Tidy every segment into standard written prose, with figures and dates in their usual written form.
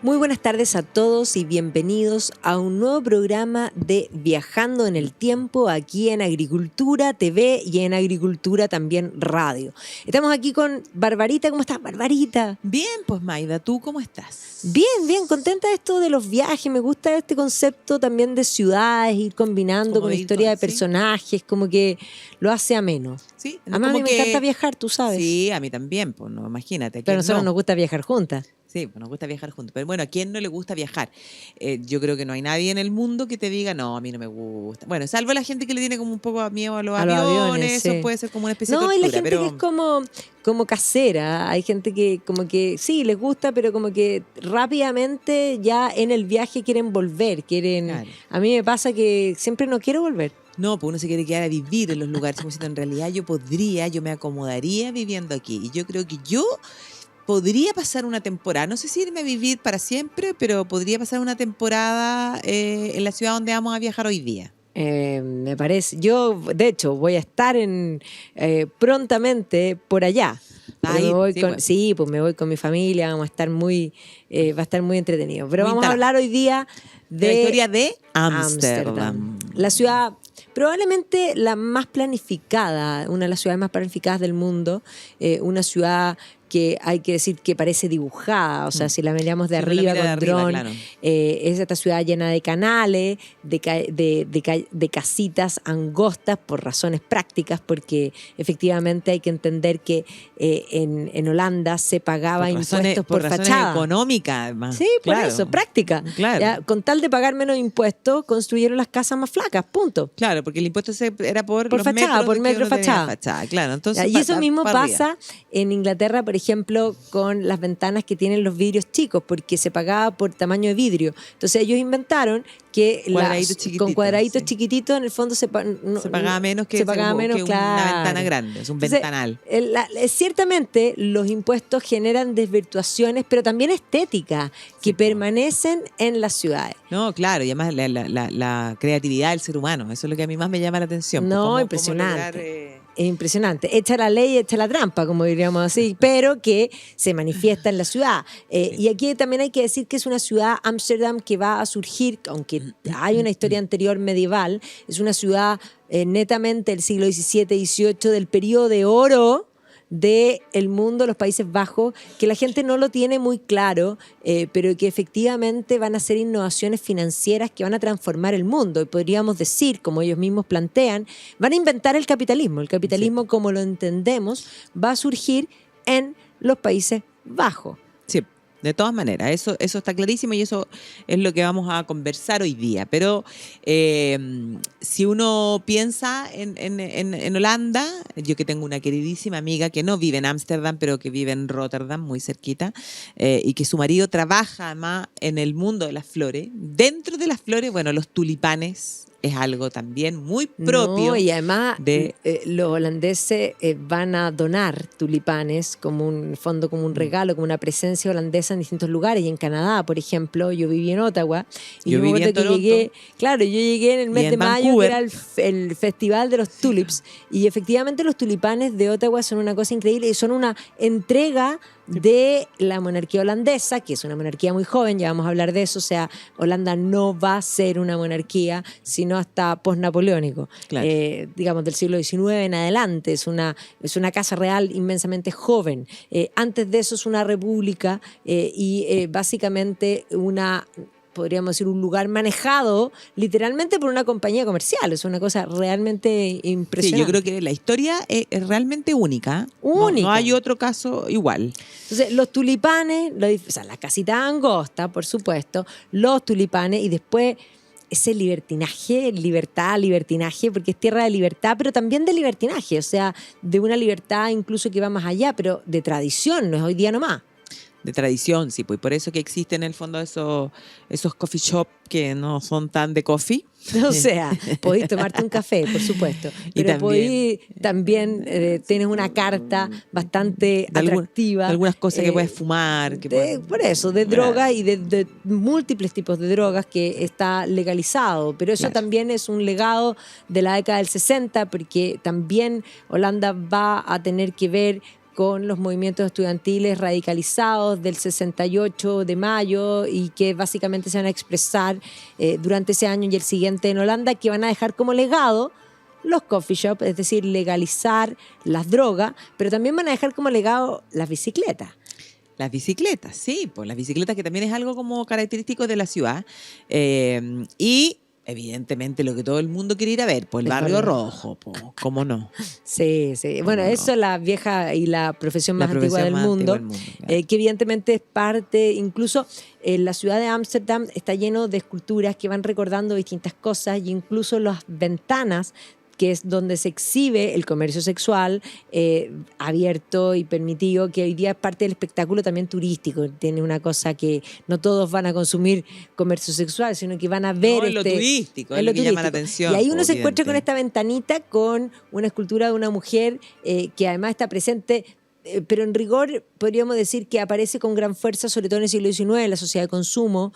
Muy buenas tardes a todos y bienvenidos a un nuevo programa de Viajando en el Tiempo aquí en Agricultura TV y en Agricultura también Radio. Estamos aquí con Barbarita. ¿Cómo estás, Barbarita? Bien, pues Maida, ¿tú cómo estás? Bien, contenta de esto de los viajes. Me gusta este concepto también de ciudades, ir combinando Como con de ir historia de sí. personajes, como que lo hace ameno. Sí, Además, a mí me encanta viajar, tú sabes. Sí, a mí también, pues no, imagínate. Pero a nosotros no? nos gusta viajar juntas. Sí, pues nos gusta viajar juntos. Pero bueno, ¿a quién no le gusta viajar? Yo creo que no hay nadie en el mundo que te diga, no, a mí no me gusta. Bueno, salvo la gente que le tiene como un poco miedo a los aviones, eso sí. puede ser como una especie de No, tortura. y la gente pero... que es como casera. Hay gente que como que sí, les gusta, pero como que rápidamente ya en el viaje quieren volver. Claro. A mí me pasa que siempre no quiero volver. No, pues uno se quiere quedar a vivir en los lugares. Como diciendo, en realidad yo me acomodaría viviendo aquí. Y yo creo que yo podría pasar una temporada, no sé si irme a vivir para siempre, pero podría pasar una temporada en la ciudad donde vamos a viajar hoy día. Me parece. Yo, de hecho, voy a estar prontamente por allá. Pues me voy con mi familia, vamos a estar va a estar muy entretenido. Pero vamos a hablar hoy día de la historia de Ámsterdam. La ciudad probablemente la más planificada, una de las ciudades más planificadas del mundo, una ciudad que hay que decir que parece dibujada, o sea, si la miramos de arriba con dron, claro. Es esta ciudad llena de canales, de casitas angostas por razones prácticas, porque efectivamente hay que entender que en Holanda se pagaba impuestos por fachada. Económica, además. Sí, claro. Por eso, práctica. Claro. Ya, con tal de pagar menos impuestos, construyeron las casas más flacas, punto. Claro, porque el impuesto era por los fachada, metros por metro fachada. Claro, entonces, y eso mismo pasa en Inglaterra, por ejemplo, con las ventanas que tienen los vidrios chicos, porque se pagaba por tamaño de vidrio. Entonces ellos inventaron que con cuadraditos chiquititos en el fondo se pagaba menos que una ventana grande, es un ventanal. Ciertamente los impuestos generan desvirtuaciones, pero también estéticas que permanecen en las ciudades. No, claro, y además la creatividad del ser humano, eso es lo que a mí más me llama la atención. No, impresionante. Es impresionante. Echa la ley, echa la trampa, como diríamos así, pero que se manifiesta en la ciudad. Sí. Y aquí también hay que decir que es una ciudad, Ámsterdam, que va a surgir, aunque hay una historia anterior medieval, es una ciudad netamente del siglo XVII, XVIII, del periodo de oro del mundo, los Países Bajos, que la gente no lo tiene muy claro, pero que efectivamente van a ser innovaciones financieras que van a transformar el mundo. Y podríamos decir, como ellos mismos plantean, van a inventar el capitalismo. El capitalismo, como lo entendemos, va a surgir en los Países Bajos. Sí. De todas maneras, eso está clarísimo y eso es lo que vamos a conversar hoy día. Pero si uno piensa en Holanda, yo que tengo una queridísima amiga que no vive en Ámsterdam, pero que vive en Rotterdam, muy cerquita, y que su marido trabaja además en el mundo de las flores. Dentro de las flores, bueno, los tulipanes es algo también muy propio. No, y además los holandeses van a donar tulipanes como un fondo, como un regalo, como una presencia holandesa en distintos lugares. Y en Canadá, por ejemplo, yo viví en Ottawa. Y yo viví en Toronto. Yo llegué en el mes de mayo, que era el festival de los tulips. Y efectivamente los tulipanes de Ottawa son una cosa increíble y son una entrega de la monarquía holandesa, que es una monarquía muy joven, ya vamos a hablar de eso, o sea, Holanda no va a ser una monarquía sino hasta post-napoleónico, claro. Digamos del siglo XIX en adelante, es una casa real inmensamente joven, antes de eso es una república y básicamente podríamos decir, un lugar manejado literalmente por una compañía comercial. Es una cosa realmente impresionante. Sí, yo creo que la historia es realmente única. Única. No hay otro caso igual. Entonces, los tulipanes, las casitas angostas, por supuesto, los tulipanes y después ese libertinaje, porque es tierra de libertad, pero también de libertinaje, o sea, de una libertad incluso que va más allá, pero de tradición, no es hoy día nomás. De tradición, sí, pues por eso que existen en el fondo esos coffee shop que no son tan de coffee. O sea, podéis tomarte un café, por supuesto, pero podéis también tienes una carta bastante atractiva. Algunas cosas que puedes fumar. Por eso, de drogas y de múltiples tipos de drogas que está legalizado, pero eso también es un legado de la década del 60, porque también Holanda va a tener que ver con los movimientos estudiantiles radicalizados del 68 de mayo y que básicamente se van a expresar durante ese año y el siguiente en Holanda, que van a dejar como legado los coffee shops, es decir, legalizar las drogas, pero también van a dejar como legado las bicicletas. Las bicicletas, sí, pues las bicicletas que también es algo como característico de la ciudad. Y evidentemente lo que todo el mundo quiere ir a ver, pues el barrio rojo, pues, ¿cómo no? Sí, sí. Bueno, eso es la vieja y la profesión más antigua del mundo, claro. que evidentemente es parte, incluso la ciudad de Ámsterdam está lleno de esculturas que van recordando distintas cosas y incluso las ventanas, que es donde se exhibe el comercio sexual abierto y permitido, que hoy día es parte del espectáculo también turístico. Tiene una cosa que no todos van a consumir comercio sexual, sino que van a ver... es lo turístico, es lo que llama la atención. Y ahí uno se evidente. encuentra con esta ventanita con una escultura de una mujer que además está presente... pero en rigor podríamos decir que aparece con gran fuerza, sobre todo en el siglo XIX, en la sociedad de consumo,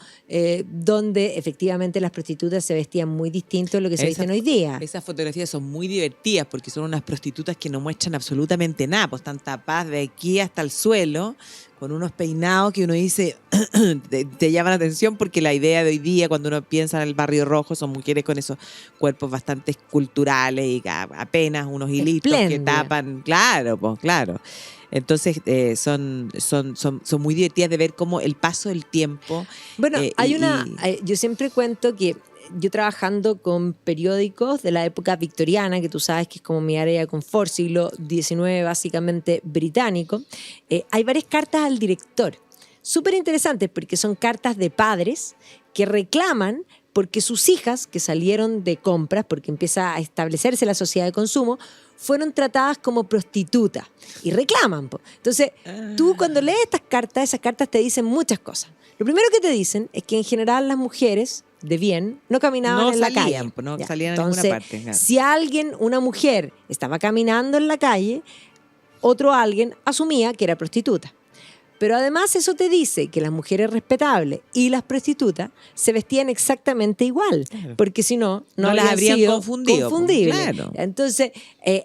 donde efectivamente las prostitutas se vestían muy distinto de lo que se visten hoy día. Esas fotografías son muy divertidas porque son unas prostitutas que no muestran absolutamente nada, pues están tapadas de aquí hasta el suelo, con unos peinados que uno dice, te llaman la atención, porque la idea de hoy día, cuando uno piensa en el barrio rojo, son mujeres con esos cuerpos bastante esculturales y apenas unos hilitos que tapan. Claro, pues claro. Entonces son muy divertidas de ver cómo el paso del tiempo. Bueno, yo siempre cuento que yo trabajando con periódicos de la época victoriana, que tú sabes que es como mi área de confort, siglo XIX básicamente británico, hay varias cartas al director, súper interesantes porque son cartas de padres que reclaman porque sus hijas, que salieron de compras, porque empieza a establecerse la sociedad de consumo, fueron tratadas como prostitutas y reclaman. Entonces, tú cuando lees esas cartas te dicen muchas cosas. Lo primero que te dicen es que en general las mujeres de bien no caminaban en la calle. No salían en ninguna parte. Claro. Si una mujer estaba caminando en la calle, otro alguien asumía que era prostituta. Pero además eso te dice que las mujeres respetables y las prostitutas se vestían exactamente igual, claro, porque si no las habrían sido confundido. Confundibles. Claro. Entonces,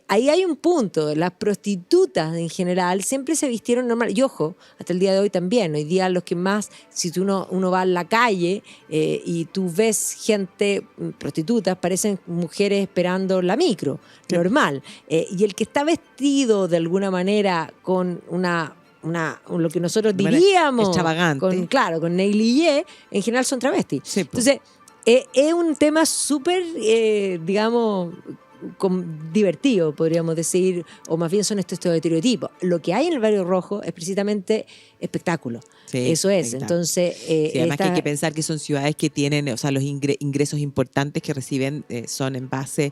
ahí hay un punto. Las prostitutas en general siempre se vistieron normal. Y ojo, hasta el día de hoy también. Hoy día los que más, si uno va a la calle y tú ves gente prostitutas, parecen mujeres esperando la micro, normal. Y el que está vestido de alguna manera con lo que nosotros diríamos extravagante, con negligé, en general son travestis. Sí, entonces es un tema súper digamos divertido, podríamos decir, o más bien son estos estereotipos. Lo que hay en el barrio rojo es precisamente espectáculo. Sí, eso es. exacto. Entonces, sí, además que hay que pensar que son ciudades que tienen, o sea, los ingresos importantes que reciben son en base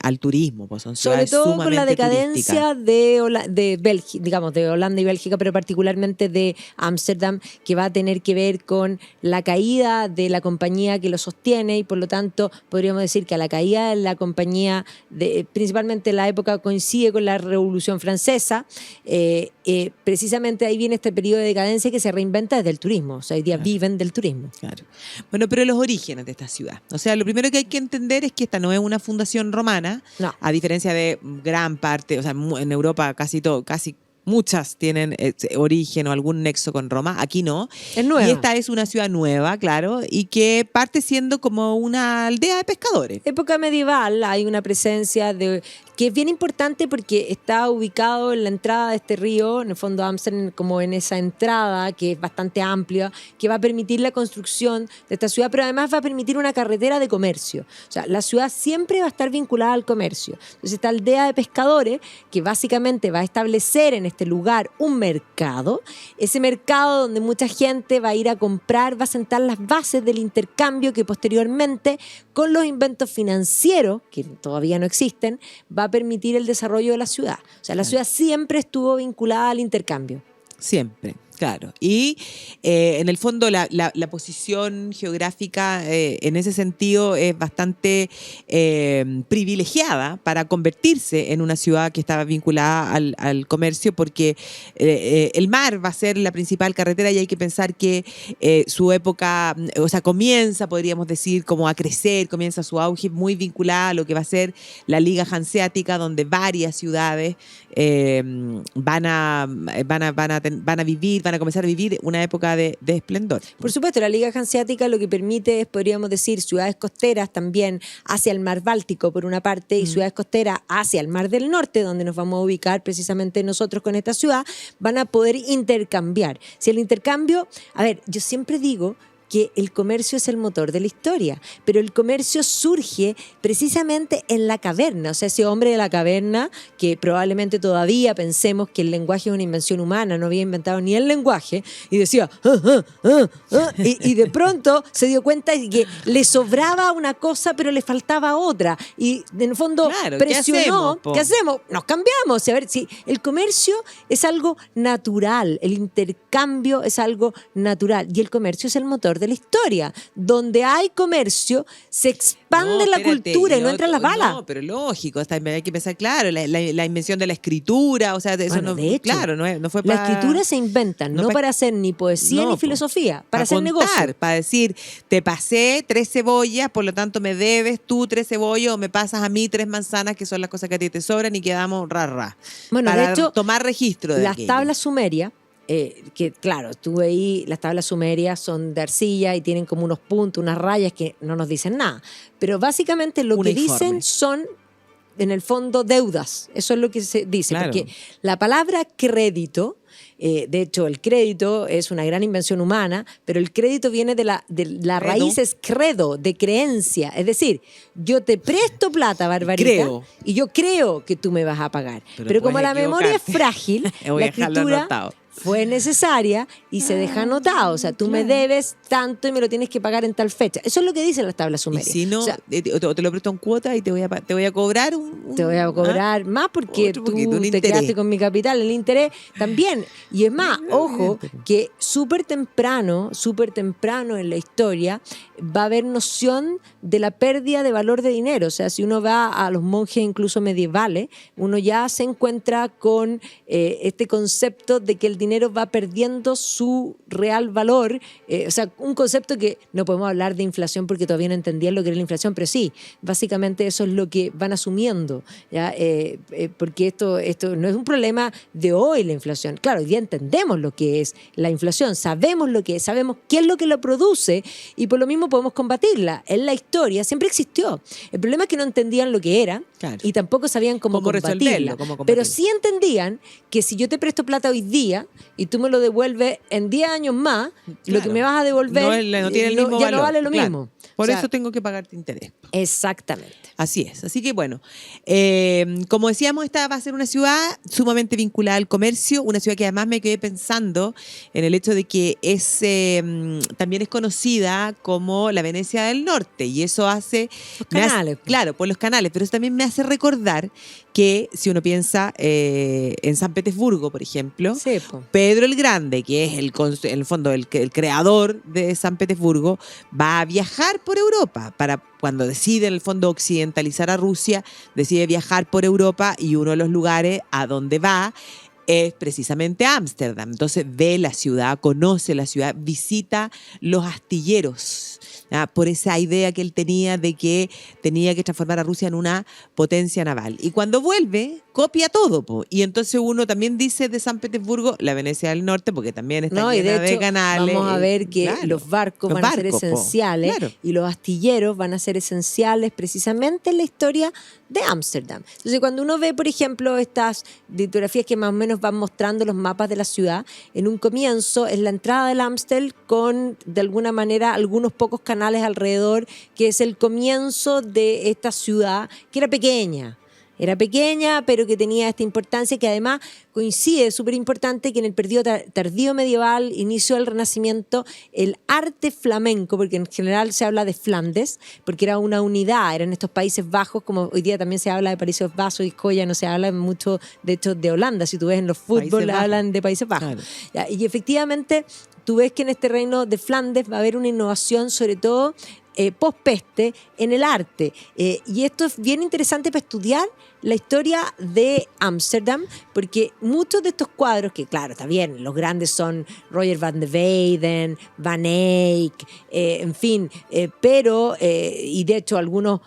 al turismo, pues son ciudades sobre todo sumamente con la decadencia de Bélgica, digamos, de Holanda y Bélgica, pero particularmente de Ámsterdam, que va a tener que ver con la caída de la compañía que lo sostiene y por lo tanto podríamos decir que a la caída de la compañía, principalmente la época coincide con la Revolución Francesa, precisamente ahí viene este periodo de decadencia que se reinventa desde el turismo. O sea, hoy día viven del turismo. Claro. Bueno, pero los orígenes de esta ciudad. O sea, lo primero que hay que entender es que esta no es una fundación romana, no, a diferencia de gran parte, o sea, en Europa casi muchas tienen origen o algún nexo con Roma, aquí no. Es nueva. Y esta es una ciudad nueva, claro, y que parte siendo como una aldea de pescadores. Época medieval, hay una presencia que es bien importante porque está ubicado en la entrada de este río, en el fondo Ámsterdam, como en esa entrada que es bastante amplia, que va a permitir la construcción de esta ciudad, pero además va a permitir una carretera de comercio. O sea, la ciudad siempre va a estar vinculada al comercio. Entonces, esta aldea de pescadores, que básicamente va a establecer en este lugar un mercado, ese mercado donde mucha gente va a ir a comprar, va a sentar las bases del intercambio que posteriormente, con los inventos financieros, que todavía no existen, va a permitir el desarrollo de la ciudad. O sea, la ciudad siempre estuvo vinculada al intercambio. Siempre. Claro, y en el fondo la posición geográfica en ese sentido es bastante privilegiada para convertirse en una ciudad que estaba vinculada al comercio, porque el mar va a ser la principal carretera y hay que pensar que su época, o sea, comienza, podríamos decir, como a crecer, comienza su auge muy vinculada a lo que va a ser la Liga Hanseática, donde varias ciudades van a vivir, van a comenzar a vivir una época de esplendor. Por supuesto, la Liga Hanseática lo que permite es, podríamos decir, ciudades costeras también hacia el mar Báltico por una parte y ciudades costeras hacia el mar del Norte, donde nos vamos a ubicar precisamente nosotros con esta ciudad, van a poder intercambiar. Si el intercambio, a ver, yo siempre digo que el comercio es el motor de la historia, pero el comercio surge precisamente en la caverna, o sea, ese hombre de la caverna que probablemente todavía pensemos que el lenguaje es una invención humana, no había inventado ni el lenguaje, y decía, y de pronto se dio cuenta de que le sobraba una cosa, pero le faltaba otra, y en el fondo claro, presionó, ¿qué hacemos? ¿qué hacemos? Nos cambiamos, a ver, si el comercio es algo natural, el intercambio es algo natural, y el comercio es el motor de la historia. Donde hay comercio, se expande la espérate, cultura y no entran las balas. No, pero lógico, hay que pensar, claro, la invención de la escritura, o sea, eso Bueno, no, de hecho, claro, no fue la para... escritura se inventa no para hacer ni poesía no, ni po, filosofía, para hacer contar, negocio. para decir, te pasé 3 cebollas, por lo tanto me debes tú 3 cebollas o me pasas a mí 3 manzanas, que son las cosas que a ti te sobran y quedamos Bueno, para de hecho, tomar registro de las aquello. tablas sumerias, que claro, estuve ahí, las tablas sumerias son de arcilla y tienen como unos puntos, unas rayas que no nos dicen nada. Pero básicamente lo que Uniforme. dicen son, en el fondo, deudas. Eso es lo que se dice. Claro. Porque la palabra crédito, de hecho, el crédito es una gran invención humana, pero el crédito viene de la Credo. raíz es credo, de creencia. Es decir, yo te presto plata, Barbarita, Creo. y yo creo que tú me vas a pagar. Pero como puedes la memoria es equivocarte. frágil, Voy la a dejarlo escritura anotado. fue necesaria y se deja anotado. O sea, tú me debes tanto y me lo tienes que pagar en tal fecha. Eso es lo que dicen las tablas Y sumerias. si no, O sea, te lo presto en cuota y te voy a cobrar te voy a cobrar más porque otro tú poquito, un te interés. quedaste con mi capital, el interés también. Y es más, ojo, que súper temprano en la historia va a haber noción de la pérdida de valor de dinero. O sea, si uno va a los monjes incluso medievales, uno ya se encuentra con este concepto de que el dinero va perdiendo su real valor. O sea, un concepto que no podemos hablar de inflación porque todavía no entendían lo que era la inflación, pero sí, básicamente eso es lo que van asumiendo, ¿ya? Porque esto no es un problema de hoy, la inflación. Claro, hoy día entendemos lo que es la inflación, sabemos lo que es, sabemos qué es lo que lo produce y por lo mismo podemos combatirla. En la historia siempre existió. El problema es que no entendían lo que era, Claro. y tampoco sabían cómo resolverlo, combatirla. cómo combatirlo. Pero sí entendían que si yo te presto plata hoy día y tú me lo devuelves en 10 años más, lo que Claro. me vas a devolver no tiene el mismo ya valor. no vale lo Claro. mismo. Por O sea, eso tengo que pagarte interés. exactamente. Así es. Así que bueno, como decíamos, esta va a ser una ciudad sumamente vinculada al comercio, una ciudad que además me quedé pensando en el hecho de que también es conocida como la Venecia del Norte y eso hace... Los canales, pues. Claro, por los canales, pero eso también me hace recordar que si uno piensa en San Petersburgo, por ejemplo, Sí, po. Pedro el Grande, que es en el fondo el creador de San Petersburgo, va a viajar por Europa para cuando decide en el fondo occidentalizar a Rusia, decide viajar por Europa y uno de los lugares a donde va es precisamente Ámsterdam. Entonces ve la ciudad, conoce la ciudad, visita los astilleros, por esa idea que él tenía de que tenía que transformar a Rusia en una potencia naval. Y cuando vuelve, copia todo, po. Y entonces uno también dice de San Petersburgo la Venecia del Norte, porque también está No, y llena de hecho, canales. vamos a ver que Claro. los barcos Los van a ser barcos, po. esenciales Claro. y los astilleros van a ser esenciales precisamente en la historia de Ámsterdam. Entonces, cuando uno ve, por ejemplo, estas litografías que más o menos van mostrando los mapas de la ciudad, en un comienzo es la entrada del Amstel con, de alguna manera, algunos pocos canales alrededor, que es el comienzo de esta ciudad que era pequeña. Era pequeña, pero que tenía esta importancia que además coincide, súper importante, que en el periodo tardío medieval, inicio del Renacimiento, el arte flamenco, porque en general se habla de Flandes, porque era una unidad, eran estos Países Bajos, como hoy día también se habla de Países Bajos y Coya, no se habla mucho, de hecho, de Holanda. Si tú ves en los fútbol, hablan de Países Bajos. Claro. Ya, y efectivamente, tú ves que en este reino de Flandes va a haber una innovación, sobre todo post-peste, en el arte. Y esto es bien interesante para estudiar la historia de Ámsterdam, porque muchos de estos cuadros, que claro, está bien, los grandes son Roger van de Weyden, Van Eyck, en fin, pero, y de hecho algunos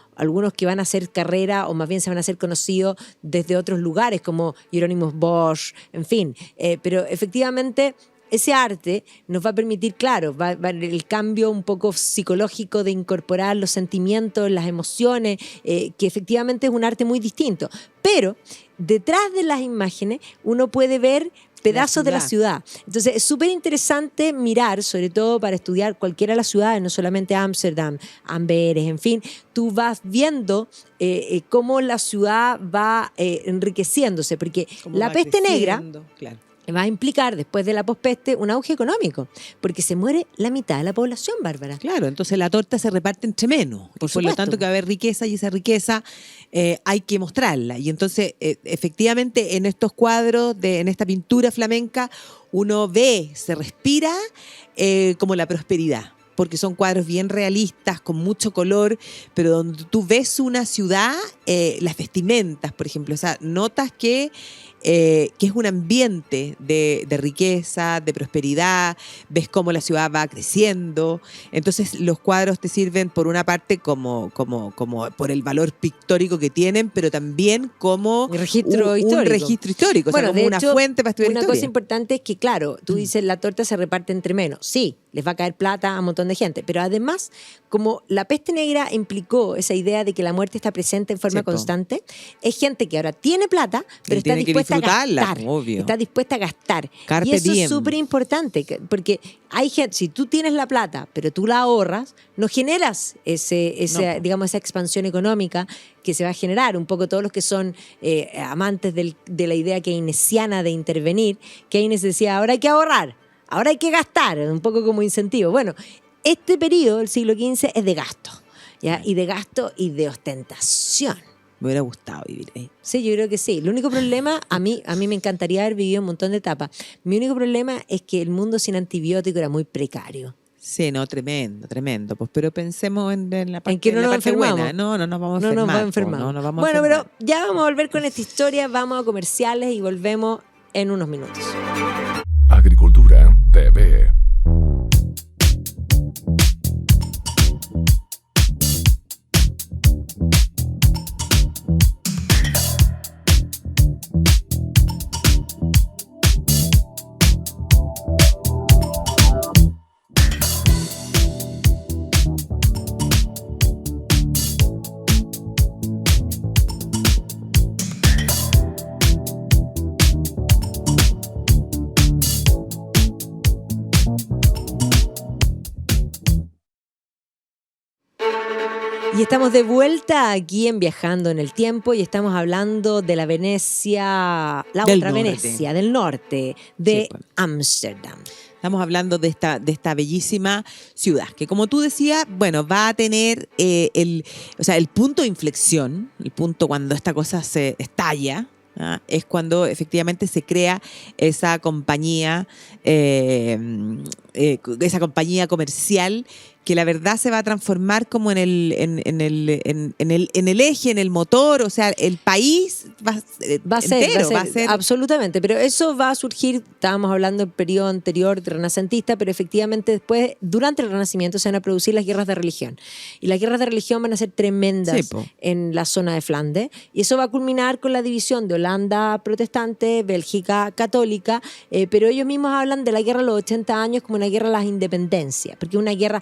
que van a hacer carrera, o más bien se van a hacer conocidos desde otros lugares, como Hieronymus Bosch, en fin, pero efectivamente ese arte nos va a permitir, claro, va el cambio un poco psicológico de incorporar los sentimientos, las emociones, que efectivamente es un arte muy distinto. Pero detrás de las imágenes uno puede ver pedazos de la ciudad. Entonces es súper interesante mirar, sobre todo para estudiar cualquiera de las ciudades, no solamente Ámsterdam, Amberes, en fin, tú vas viendo cómo la ciudad va enriqueciéndose, porque la peste negra... Claro. Va a implicar, después de la pospeste, un auge económico, porque se muere la mitad de la población, Bárbara. Claro, entonces la torta se reparte entre menos. Por lo tanto que va a haber riqueza, y esa riqueza hay que mostrarla. Y entonces, efectivamente, en estos cuadros, en esta pintura flamenca, uno ve, se respira como la prosperidad, porque son cuadros bien realistas, con mucho color, pero donde tú ves una ciudad, las vestimentas, por ejemplo, o sea, notas que es un ambiente de riqueza, de prosperidad, ves cómo la ciudad va creciendo. Entonces los cuadros te sirven por una parte como por el valor pictórico que tienen, pero también como un registro histórico, bueno, o sea, como una hecho, fuente para estudiar una historia. Cosa importante es que, claro, tú dices la torta se reparte entre menos. Sí, les va a caer plata a un montón de gente, pero además, como la peste negra implicó esa idea de que la muerte está presente en forma constante, es gente que ahora tiene plata, pero está dispuesta a gastar. Obvio. Está dispuesta a gastar. Carpe y eso diem. es súper importante, porque hay gente, si tú tienes la plata, pero tú la ahorras, no generas digamos, esa expansión económica que se va a generar. Un poco todos los que son amantes de la idea keynesiana de intervenir, Keynes decía, ahora hay que ahorrar, ahora hay que gastar, un poco como incentivo. Bueno, este periodo del siglo XV es de gasto, ¿ya? Y de gasto y de ostentación. Me hubiera gustado vivir ahí. Sí, yo creo que sí. El único problema, a mí me encantaría haber vivido un montón de etapas. Mi único problema es que el mundo sin antibiótico era muy precario. Sí, no, tremendo. Pues, pero pensemos en la parte, en que no nos enfermamos. buena. No nos vamos a enfermar. No nos vamos a enfermar. Pero ya vamos a volver con esta historia, vamos a comerciales y volvemos en unos minutos. Agricultura TV. Y estamos de vuelta aquí en Viajando en el Tiempo y estamos hablando de la Venecia, Venecia del norte, de Ámsterdam. Estamos hablando de esta bellísima ciudad, que como tú decías, bueno, va a tener el punto de inflexión, el punto cuando esta cosa se estalla, ¿ah? Es cuando efectivamente se crea esa compañía comercial que la verdad se va a transformar como en el eje, en el motor, o sea, el país va a ser absolutamente, pero eso va a surgir, estábamos hablando del periodo anterior renacentista, pero efectivamente después, durante el Renacimiento, se van a producir las guerras de religión, y las guerras de religión van a ser tremendas en la zona de Flandes, y eso va a culminar con la división de Holanda protestante, Bélgica católica, pero ellos mismos hablan de la guerra de los 80 años como una guerra de las independencias, porque una guerra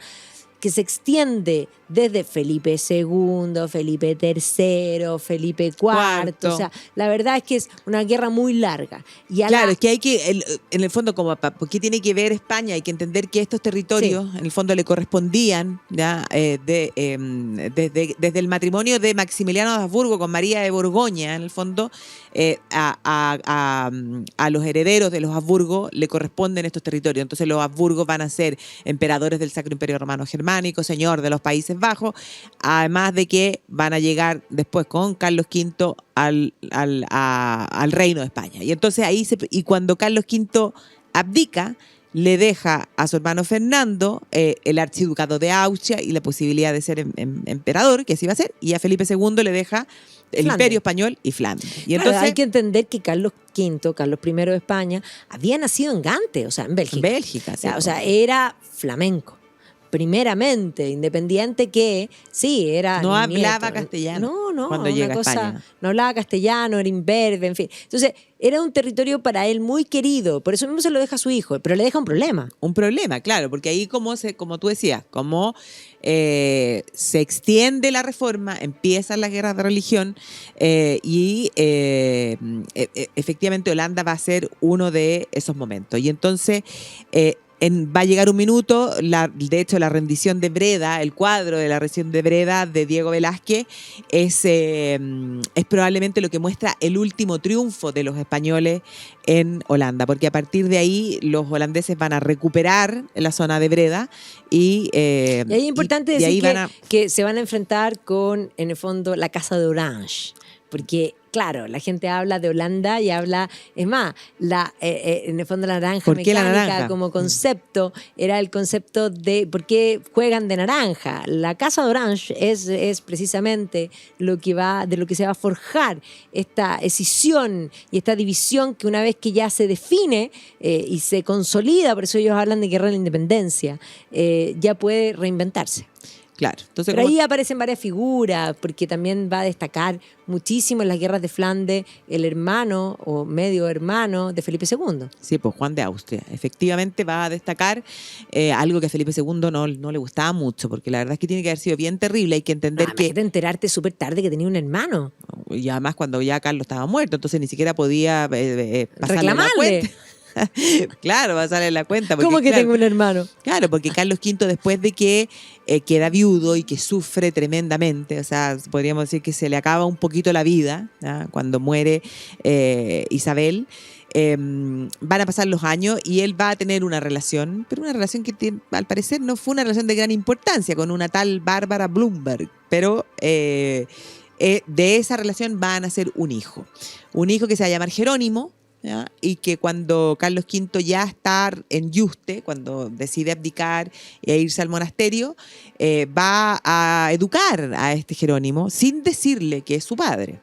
que se extiende desde Felipe II, Felipe III, Felipe IV. Cuarto. O sea, la verdad es que es una guerra muy larga. Y Claro, es que hay que, en el fondo, ¿por qué tiene que ver España? Hay que entender que estos territorios, en el fondo, le correspondían ¿ya? Desde el matrimonio de Maximiliano de Habsburgo con María de Borgoña, en el fondo, a los herederos de los Habsburgo le corresponden estos territorios. Entonces los Habsburgos van a ser emperadores del Sacro Imperio Romano Germánico, señor de los Países Bajos, además de que van a llegar después con Carlos V al reino de España. Y entonces y cuando Carlos V abdica, le deja a su hermano Fernando el archiducado de Austria y la posibilidad de ser emperador, que así va a ser, y a Felipe II le deja el Flandes. Imperio Español y Flandes. Y Claro, entonces, hay que entender que Carlos V, Carlos I de España, había nacido en Gante, o sea, en Bélgica. Bélgica, sí, O sea, era flamenco. Primeramente, independiente que, sí, era no nieto. hablaba castellano No, cuando una llega a cosa, España. no hablaba castellano, era imberbe, en fin. Entonces, era un territorio para él muy querido, por eso mismo se lo deja a su hijo, pero le deja un problema. Un problema, claro, porque ahí como tú decías, como se extiende la reforma, empiezan las guerras de religión y efectivamente Holanda va a ser uno de esos momentos. Y entonces va a llegar un minuto, de hecho la rendición de Breda, el cuadro de la rendición de Breda de Diego Velázquez es probablemente lo que muestra el último triunfo de los españoles en Holanda, porque a partir de ahí los holandeses van a recuperar la zona de Breda y ahí es importante decir ahí que se van a enfrentar con, en el fondo, la Casa de Orange. Porque, claro, la gente habla de Holanda y habla, es más, en el fondo la naranja ¿Por qué la mecánica naranja? como concepto era el concepto de por qué juegan de naranja. La Casa de Orange es precisamente de lo que se va a forjar esta escisión y esta división que una vez que ya se define y se consolida, por eso ellos hablan de guerra de la independencia, ya puede reinventarse. Claro. Entonces, Pero ahí aparecen varias figuras, porque también va a destacar muchísimo en las guerras de Flandes el hermano o medio hermano de Felipe II. Sí, pues Juan de Austria. Efectivamente va a destacar algo que a Felipe II no le gustaba mucho, porque la verdad es que tiene que haber sido bien terrible. Hay que entender Imagínate enterarte súper tarde que tenía un hermano. Y además cuando ya Carlos estaba muerto, entonces ni siquiera podía pasarle la Reclamarle. cuenta. Claro, pasarle la cuenta. Porque, ¿Cómo que claro, tengo un hermano? Claro, porque Carlos V, después de que queda viudo y que sufre tremendamente, o sea, podríamos decir que se le acaba un poquito la vida, ¿ya? Cuando muere Isabel, van a pasar los años y él va a tener una relación, pero una relación que al parecer no fue una relación de gran importancia con una tal Bárbara Blumberg, pero de esa relación van a nacer un hijo que se va a llamar Jerónimo, ¿ya? Y que cuando Carlos V ya está en Yuste, cuando decide abdicar e irse al monasterio, va a educar a este Jerónimo sin decirle que es su padre.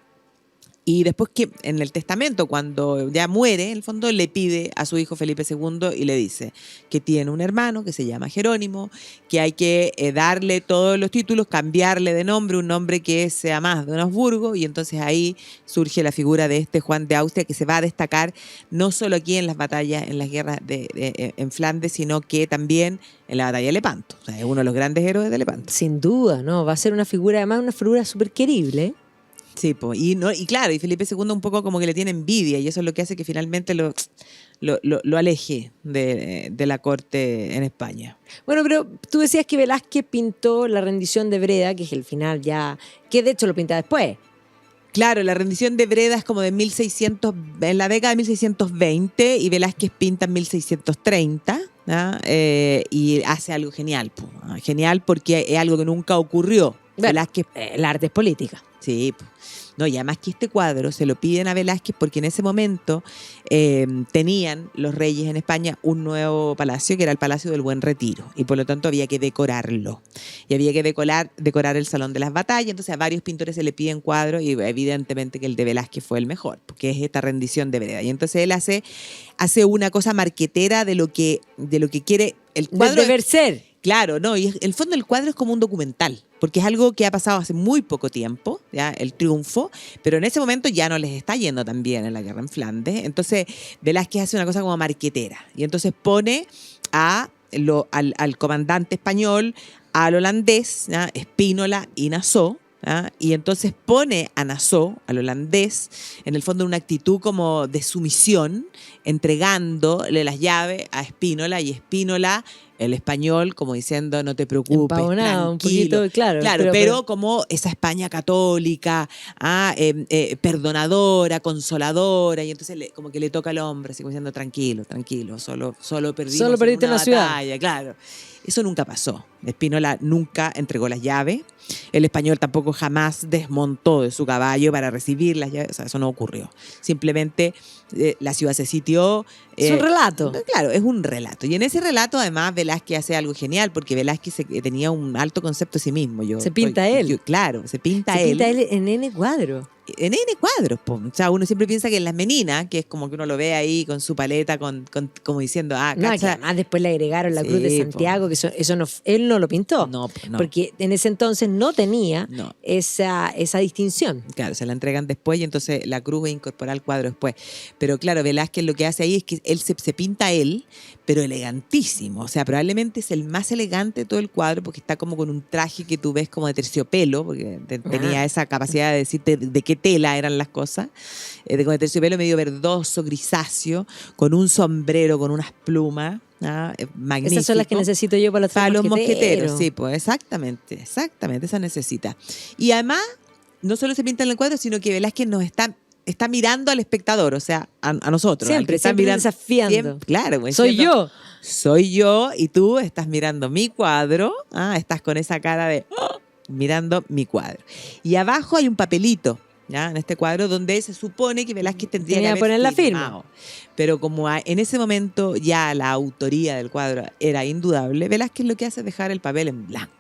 Y después que en el testamento, cuando ya muere, en el fondo le pide a su hijo Felipe II y le dice que tiene un hermano que se llama Jerónimo, que hay que darle todos los títulos, cambiarle de nombre, un nombre que sea más de un Habsburgo, y entonces ahí surge la figura de este Juan de Austria que se va a destacar no solo aquí en las batallas, en las guerras en Flandes, sino que también en la batalla de Lepanto. O sea, es uno de los grandes héroes de Lepanto. Sin duda, ¿no? Va a ser una figura, además una figura súper querible, ¿eh? Sí, pues, y claro, y Felipe II un poco como que le tiene envidia y eso es lo que hace que finalmente lo aleje de la corte en España. Bueno, pero tú decías que Velázquez pintó la rendición de Breda, que es el final ya, que de hecho lo pinta después. Claro, la rendición de Breda es como de 1600, en la década de 1620 y Velázquez pinta en 1630. ¿no? Y hace algo genial, pues, genial porque es algo que nunca ocurrió. Bueno, Velázquez, el arte es política. sí, pues. No, y además que este cuadro se lo piden a Velázquez porque en ese momento tenían los reyes en España un nuevo palacio que era el Palacio del Buen Retiro y por lo tanto había que decorarlo y había que decorar el Salón de las Batallas. Entonces a varios pintores se le piden cuadros y evidentemente que el de Velázquez fue el mejor, porque es esta rendición de Breda. Y entonces él hace una cosa marquetera de lo que quiere el cuadro. Del deber ser. Claro, no, y el fondo del cuadro es como un documental, porque es algo que ha pasado hace muy poco tiempo, ya el triunfo, pero en ese momento ya no les está yendo tan bien en la guerra en Flandes. Entonces Velázquez hace una cosa como marquetera y entonces pone a al comandante español, al holandés, ¿ya? Spínola y Nassau. ¿Ah? Y entonces pone a Nassau, al holandés, en el fondo en una actitud como de sumisión, entregándole las llaves a Spínola, y Spínola, el español, como diciendo, no te preocupes, Empavonado, un tranquilo. poquito, claro. Pero como esa España católica, perdonadora, consoladora, y entonces como que le toca al hombre, así como diciendo, tranquilo, solo perdimos Solo perdiste en una una ciudad. batalla, claro. Eso nunca pasó. Spínola nunca entregó las llaves. El español tampoco jamás desmontó de su caballo para recibir las llaves. O sea, eso no ocurrió. Simplemente la ciudad se sitió. Es un relato. Claro, es un relato. Y en ese relato, además, Velázquez hace algo genial, porque Velázquez tenía un alto concepto de sí mismo. Se pinta él. Claro, se pinta Se él. pinta él en N cuadros. En N cuadros, po. O sea, uno siempre piensa que en las meninas, que es como que uno lo ve ahí con su paleta, como diciendo, No, que cacha. además después le agregaron la Sí, Cruz de po. Santiago, que eso no, él no lo pintó. No, po, no. Porque en ese entonces no tenía No. esa distinción. Claro, se la entregan después y entonces la cruz va a incorporar al cuadro después. Pero claro, Velázquez lo que hace ahí es que él se pinta él, pero elegantísimo. O sea, probablemente es el más elegante de todo el cuadro, porque está como con un traje que tú ves como de terciopelo, porque tenía esa capacidad de decirte de qué tela eran las cosas. Como de terciopelo medio verdoso, grisáceo, con un sombrero, con unas plumas. Magnífico. Esas son las que necesito yo para los mosqueteros. Sí, pues exactamente, esa necesita. Y además, no solo se pinta en el cuadro, sino que Velázquez nos está mirando al espectador, o sea, a nosotros. Siempre desafiando. Claro, pues, Soy yo. Soy yo y tú estás mirando mi cuadro, estás con esa cara de mirando mi cuadro. Y abajo hay un papelito, ¿ya? En este cuadro donde se supone que Velázquez tendría que haber poner la firmado. firma. Pero como en ese momento ya la autoría del cuadro era indudable, Velázquez lo que hace es dejar el papel en blanco.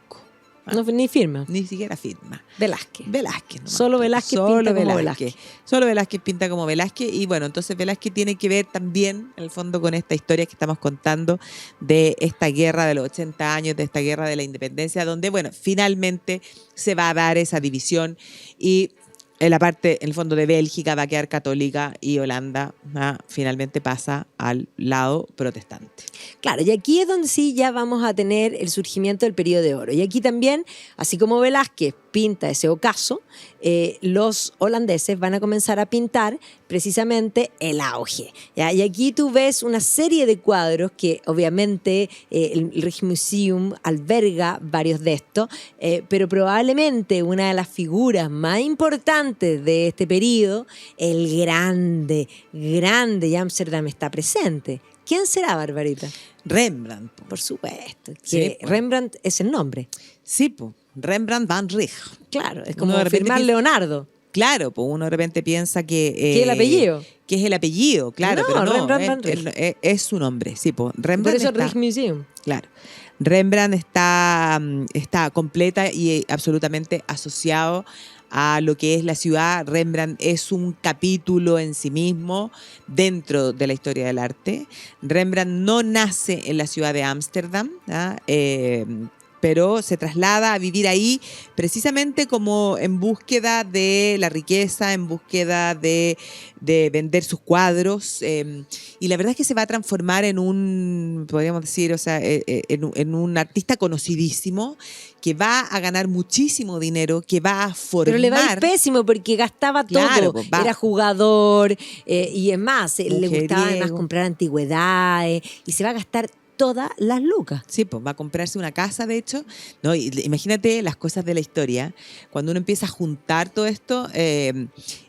No, ni firma. Ni siquiera firma. Velázquez. Nomás. Solo Velázquez pinta como Velázquez. Solo Velázquez pinta como Velázquez. Y bueno, entonces Velázquez tiene que ver también, en el fondo, con esta historia que estamos contando de esta guerra de los 80 años, de esta guerra de la independencia, donde, bueno, finalmente se va a dar esa división y en la parte, en el fondo, de Bélgica va a quedar católica y Holanda finalmente pasa al lado protestante. Claro, y aquí es donde sí ya vamos a tener el surgimiento del periodo de oro. Y aquí también, así como Velázquez pinta ese ocaso, los holandeses van a comenzar a pintar precisamente el auge. ¿Ya? Y aquí tú ves una serie de cuadros que obviamente el Rijksmuseum alberga varios de estos, pero probablemente una de las figuras más importantes de este periodo, el grande de Ámsterdam, está presente. ¿Quién será, Barbarita? Rembrandt. Por supuesto. Que Sí, pues. Rembrandt es el nombre. Sí, pues. Rembrandt van Rijn. Claro, es Uno como de repente firmar piensa- Leonardo. Claro, pues uno de repente piensa que... ¿Qué es el apellido? Que es el apellido, claro. No, pero no, Rembrandt van Rijn. es su nombre, sí, pues. Por Rembrandt eso está, Rijksmuseum. claro. Rembrandt está completa y absolutamente asociado a lo que es la ciudad. Rembrandt es un capítulo en sí mismo dentro de la historia del arte. Rembrandt no nace en la ciudad de Ámsterdam, pero se traslada a vivir ahí precisamente como en búsqueda de la riqueza, en búsqueda de vender sus cuadros, y la verdad es que se va a transformar en un, podríamos decir, o sea, en un artista conocidísimo que va a ganar muchísimo dinero, que va a formar... Pero le va a ir pésimo porque gastaba Claro, todo. pues, va. Era jugador y es más, le gustaba además Mujeriego. comprar antigüedades y se va a gastar todas las lucas. Sí, pues va a comprarse una casa, de hecho. No, imagínate las cosas de la historia. Cuando uno empieza a juntar todo esto,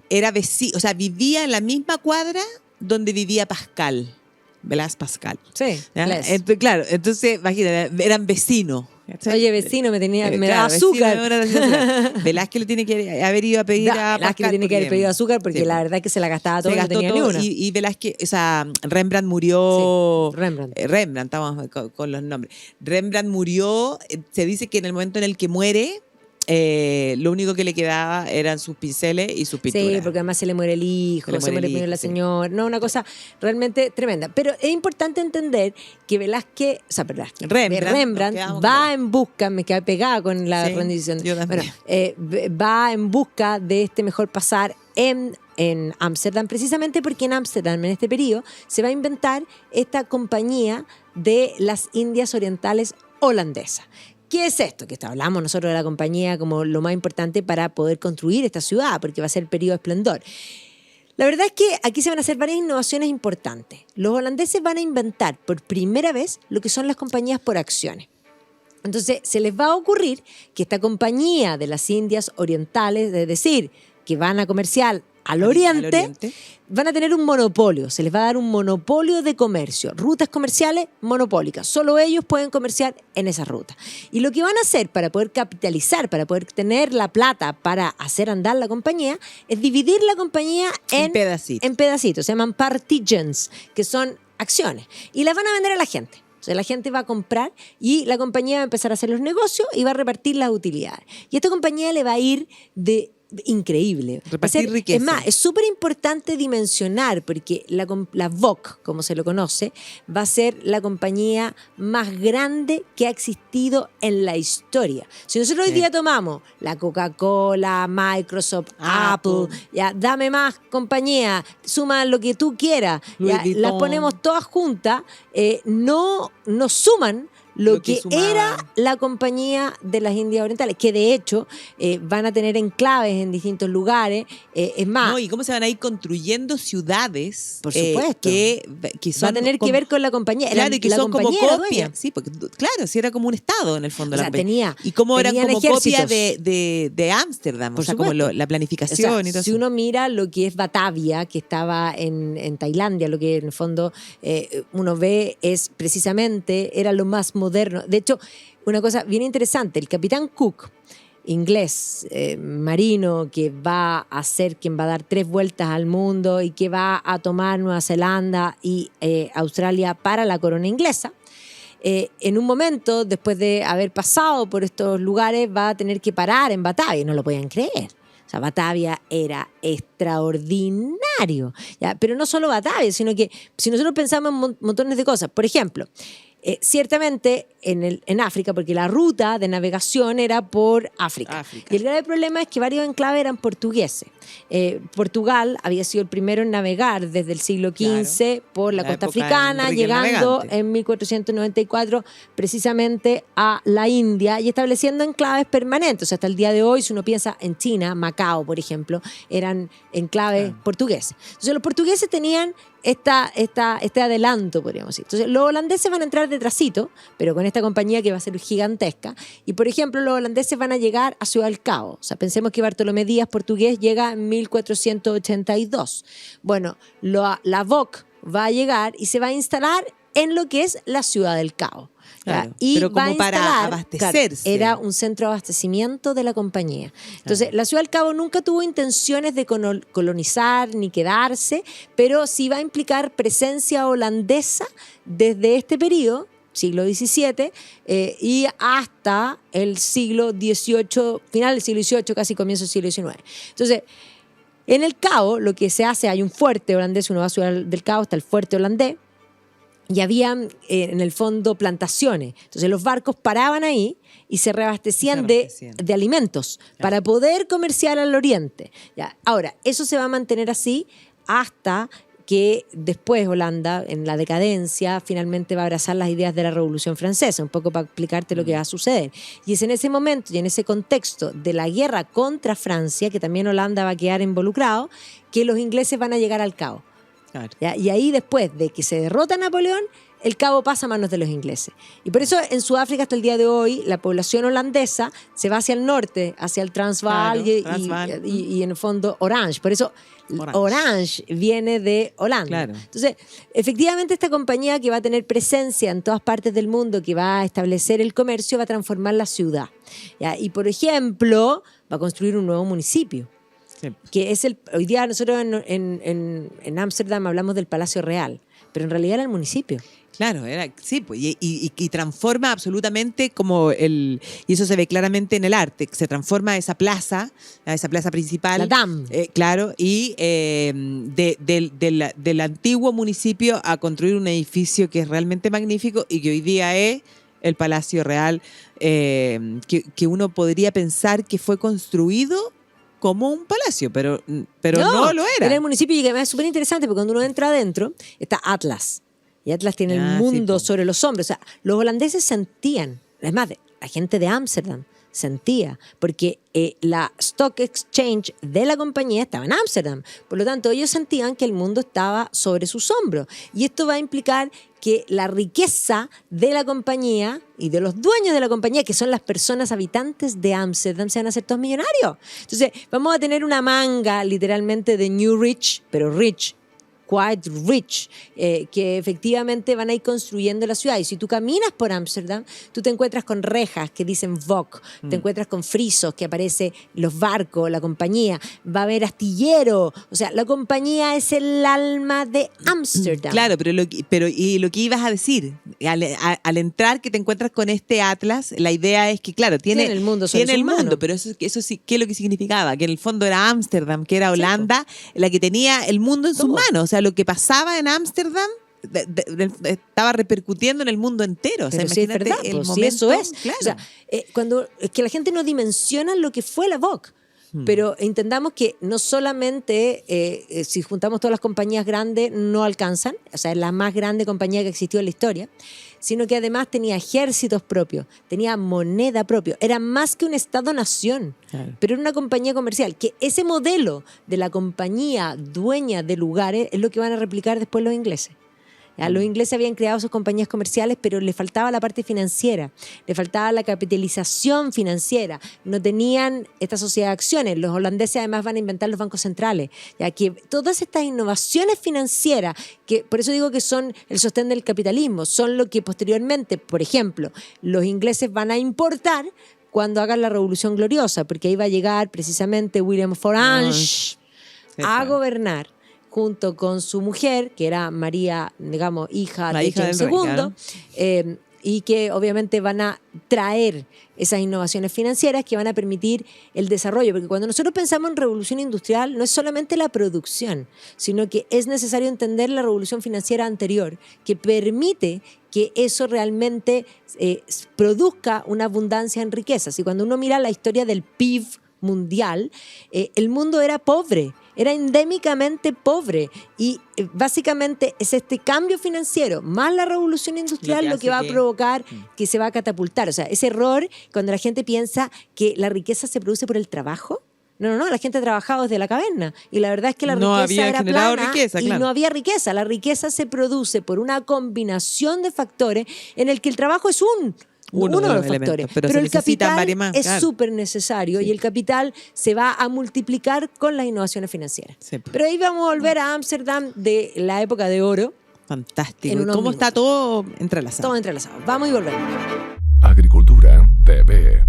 era vecino, o sea, vivía en la misma cuadra donde vivía Pascal, Blaise Pascal. Sí, ¿Ya? Claro, entonces, imagínate, eran vecinos. ¿cachai? Oye, vecino, me da Claro, azúcar. vecino, Velázquez le tiene que haber ido a pedir a Velázquez Pascal. le tiene que haber porque- pedido azúcar porque sí, la verdad es que se la gastaba todo se y no gastó tenía ni todo una. y Velázquez, o sea, Rembrandt murió. Sí, Rembrandt. Rembrandt, estamos con los nombres. Rembrandt murió, se dice que en el momento en el que muere, lo único que le quedaba eran sus pinceles y sus pinturas. Sí, porque además se le muere el hijo, Se le se muere muere el primero hijo, la sí. señora. No, una cosa realmente tremenda. Pero es importante entender que Velázquez, o sea, Velázquez, Rembrandt, nos quedamos con va en busca, me quedé pegada con la Sí, rendición. yo también. Bueno, va en busca de este mejor pasar en Ámsterdam, precisamente porque en Ámsterdam, en este periodo, se va a inventar esta compañía de las Indias Orientales holandesas. ¿Qué es esto? Que hablamos nosotros de la compañía como lo más importante para poder construir esta ciudad, porque va a ser el periodo de esplendor. La verdad es que aquí se van a hacer varias innovaciones importantes. Los holandeses van a inventar por primera vez lo que son las compañías por acciones. Entonces, se les va a ocurrir que esta compañía de las Indias Orientales, es decir, que van a comerciar al oriente, van a tener un monopolio. Se les va a dar un monopolio de comercio. Rutas comerciales monopólicas. Solo ellos pueden comerciar en esas rutas. Y lo que van a hacer para poder capitalizar, para poder tener la plata para hacer andar la compañía, es dividir la compañía en pedacitos. Se llaman participants, que son acciones. Y las van a vender a la gente. O sea, la gente va a comprar y la compañía va a empezar a hacer los negocios y va a repartir las utilidades. Y a esta compañía le va a ir de increíble. Repartir riqueza. Es más, es súper importante dimensionar porque la VOC, como se lo conoce, va a ser la compañía más grande que ha existido en la historia. Si nosotros hoy día tomamos la Coca-Cola, Microsoft, Apple, ya, dame más compañía, suma lo que tú quieras, ya, las ponemos todas juntas, no suman lo que era la compañía de las Indias Orientales, que de hecho van a tener enclaves en distintos lugares. Es más. No, y cómo se van a ir construyendo ciudades. Por supuesto. Que son va a tener que ver con la compañía. Claro, y que son como copia. Sí, porque claro, si era como un estado en el fondo. O sea, tenía. Y cómo eran como ejércitos. copia de Ámsterdam. O sea, como la planificación, o sea, y todo si eso. uno mira lo que es Batavia, que estaba en Tailandia, lo que en el fondo uno ve es precisamente, era lo más moderno. De hecho, una cosa bien interesante, el capitán Cook, inglés, marino, que va a ser quien va a dar 3 vueltas al mundo y que va a tomar Nueva Zelanda y Australia para la corona inglesa, en un momento, después de haber pasado por estos lugares, va a tener que parar en Batavia, no lo podían creer. O sea, Batavia era extraordinario. ¿Ya? Pero no solo Batavia, sino que si nosotros pensamos en montones de cosas, por ejemplo, ciertamente en África, porque la ruta de navegación era por África. Y el grave problema es que varios enclaves eran portugueses. Portugal había sido el primero en navegar desde el siglo XV por la costa africana, llegando en 1494 precisamente a la India y estableciendo enclaves permanentes. O sea, hasta el día de hoy, si uno piensa en China, Macao, por ejemplo, eran enclaves portugueses. Entonces, los portugueses tenían este adelanto, podríamos decir. Entonces, los holandeses van a entrar detrásito, pero con esta compañía que va a ser gigantesca. Y, por ejemplo, los holandeses van a llegar a Ciudad del Cabo. O sea, pensemos que Bartolomé Díaz, portugués, llega en 1482. Bueno, la VOC va a llegar y se va a instalar en lo que es la Ciudad del Cabo. Claro, y pero como para abastecerse. Claro, era un centro de abastecimiento de la compañía. Entonces, la Ciudad del Cabo nunca tuvo intenciones de colonizar ni quedarse, pero sí va a implicar presencia holandesa desde este periodo, siglo XVII, y hasta el siglo XVIII, final del siglo XVIII, casi comienzo del siglo XIX. Entonces, en el Cabo, lo que se hace, hay un fuerte holandés, uno va a Ciudad del Cabo, está el fuerte holandés, y había en el fondo plantaciones. Entonces los barcos paraban ahí y se reabastecían de alimentos para poder comerciar al oriente. ¿Ya? Ahora, eso se va a mantener así hasta que después Holanda, en la decadencia, finalmente va a abrazar las ideas de la Revolución Francesa, un poco para explicarte lo que va a suceder. Y es en ese momento y en ese contexto de la guerra contra Francia, que también Holanda va a quedar involucrado, que los ingleses van a llegar al Cabo. Claro. Y ahí, después de que se derrota Napoleón, el Cabo pasa a manos de los ingleses. Y por eso en Sudáfrica hasta el día de hoy la población holandesa se va hacia el norte, hacia el Transvaal, y en el fondo Orange. Por eso Orange viene de Holanda. Claro. Entonces, efectivamente esta compañía que va a tener presencia en todas partes del mundo, que va a establecer el comercio, va a transformar la ciudad. ¿Ya? Y por ejemplo, va a construir un nuevo municipio. Sí. Que es hoy día nosotros en Ámsterdam hablamos del Palacio Real, pero en realidad era el municipio. Claro, sí, pues, y transforma absolutamente y eso se ve claramente en el arte, se transforma esa plaza principal. La Dam. Claro, y del antiguo municipio a construir un edificio que es realmente magnífico y que hoy día es el Palacio Real, que uno podría pensar que fue construido como un palacio, pero no lo era. Era el municipio y que es súper interesante porque cuando uno entra adentro está Atlas. y Atlas tiene el Sí, mundo po. sobre los hombros. O sea, los holandeses sentían, es más, la gente de Ámsterdam sentía, porque la Stock Exchange de la compañía estaba en Ámsterdam. Por lo tanto, ellos sentían que el mundo estaba sobre sus hombros. Y esto va a implicar que la riqueza de la compañía y de los dueños de la compañía, que son las personas habitantes de Ámsterdam, se van a hacer todos millonarios. Entonces, vamos a tener una manga literalmente de New Rich, pero rich, quite rich, que efectivamente van a ir construyendo la ciudad. Y si tú caminas por Ámsterdam, tú te encuentras con rejas que dicen VOC, te encuentras con frisos que aparecen los barcos, la compañía, va a haber astillero. O sea, la compañía es el alma de Ámsterdam. Claro, pero y lo que ibas a decir, al entrar que te encuentras con este Atlas, la idea es que, claro, tiene el mundo sobre tiene sus el mundo, manos. pero eso sí, ¿qué es lo que significaba? Que en el fondo era Ámsterdam, que era Holanda, la que tenía el mundo en sus Todo. manos. O sea, lo que pasaba en Ámsterdam estaba repercutiendo en el mundo entero. O sea, Pero sí es imagínate verdad, el pues, momento. sí, eso es. Claro. O sea, cuando es que la gente no dimensiona lo que fue la VOC. Pero entendamos que no solamente si juntamos todas las compañías grandes no alcanzan, o sea, es la más grande compañía que existió en la historia, sino que además tenía ejércitos propios, tenía moneda propia, era más que un Estado-nación, Claro. pero era una compañía comercial, que ese modelo de la compañía dueña de lugares es lo que van a replicar después los ingleses. Ya, los ingleses habían creado sus compañías comerciales, pero les faltaba la parte financiera, les faltaba la capitalización financiera, no tenían esta sociedad de acciones. Los holandeses además van a inventar los bancos centrales, ya que todas estas innovaciones financieras, que por eso digo que son el sostén del capitalismo, son lo que posteriormente, por ejemplo, los ingleses van a importar cuando hagan la Revolución Gloriosa, porque ahí va a llegar precisamente William of Orange a gobernar junto con su mujer, que era María, digamos, hija La de hija James del rey, II, claro. y que obviamente van a traer esas innovaciones financieras que van a permitir el desarrollo, porque cuando nosotros pensamos en revolución industrial no es solamente la producción, sino que es necesario entender la revolución financiera anterior, que permite que eso realmente produzca una abundancia en riquezas. Y cuando uno mira la historia del PIB mundial, el mundo era pobre, era endémicamente pobre, y básicamente es este cambio financiero más la revolución industrial lo que va a provocar que se va a catapultar. O sea, ese error cuando la gente piensa que la riqueza se produce por el trabajo. No, la gente trabajaba desde la caverna y la verdad es que la No riqueza había era generado plana riqueza, y claro. no había riqueza. La riqueza se produce por una combinación de factores en el que el trabajo es uno de los elementos, factores, pero se el necesitan capital varios más, es claro. súper necesario y el capital se va a multiplicar con las innovaciones financieras. Sí, pues. Pero ahí vamos a volver a Ámsterdam de la época de oro, Fantástico. en ¿Y unos cómo está minutos. todo entrelazado? todo entrelazado. Vamos y volvemos. Agricultura TV.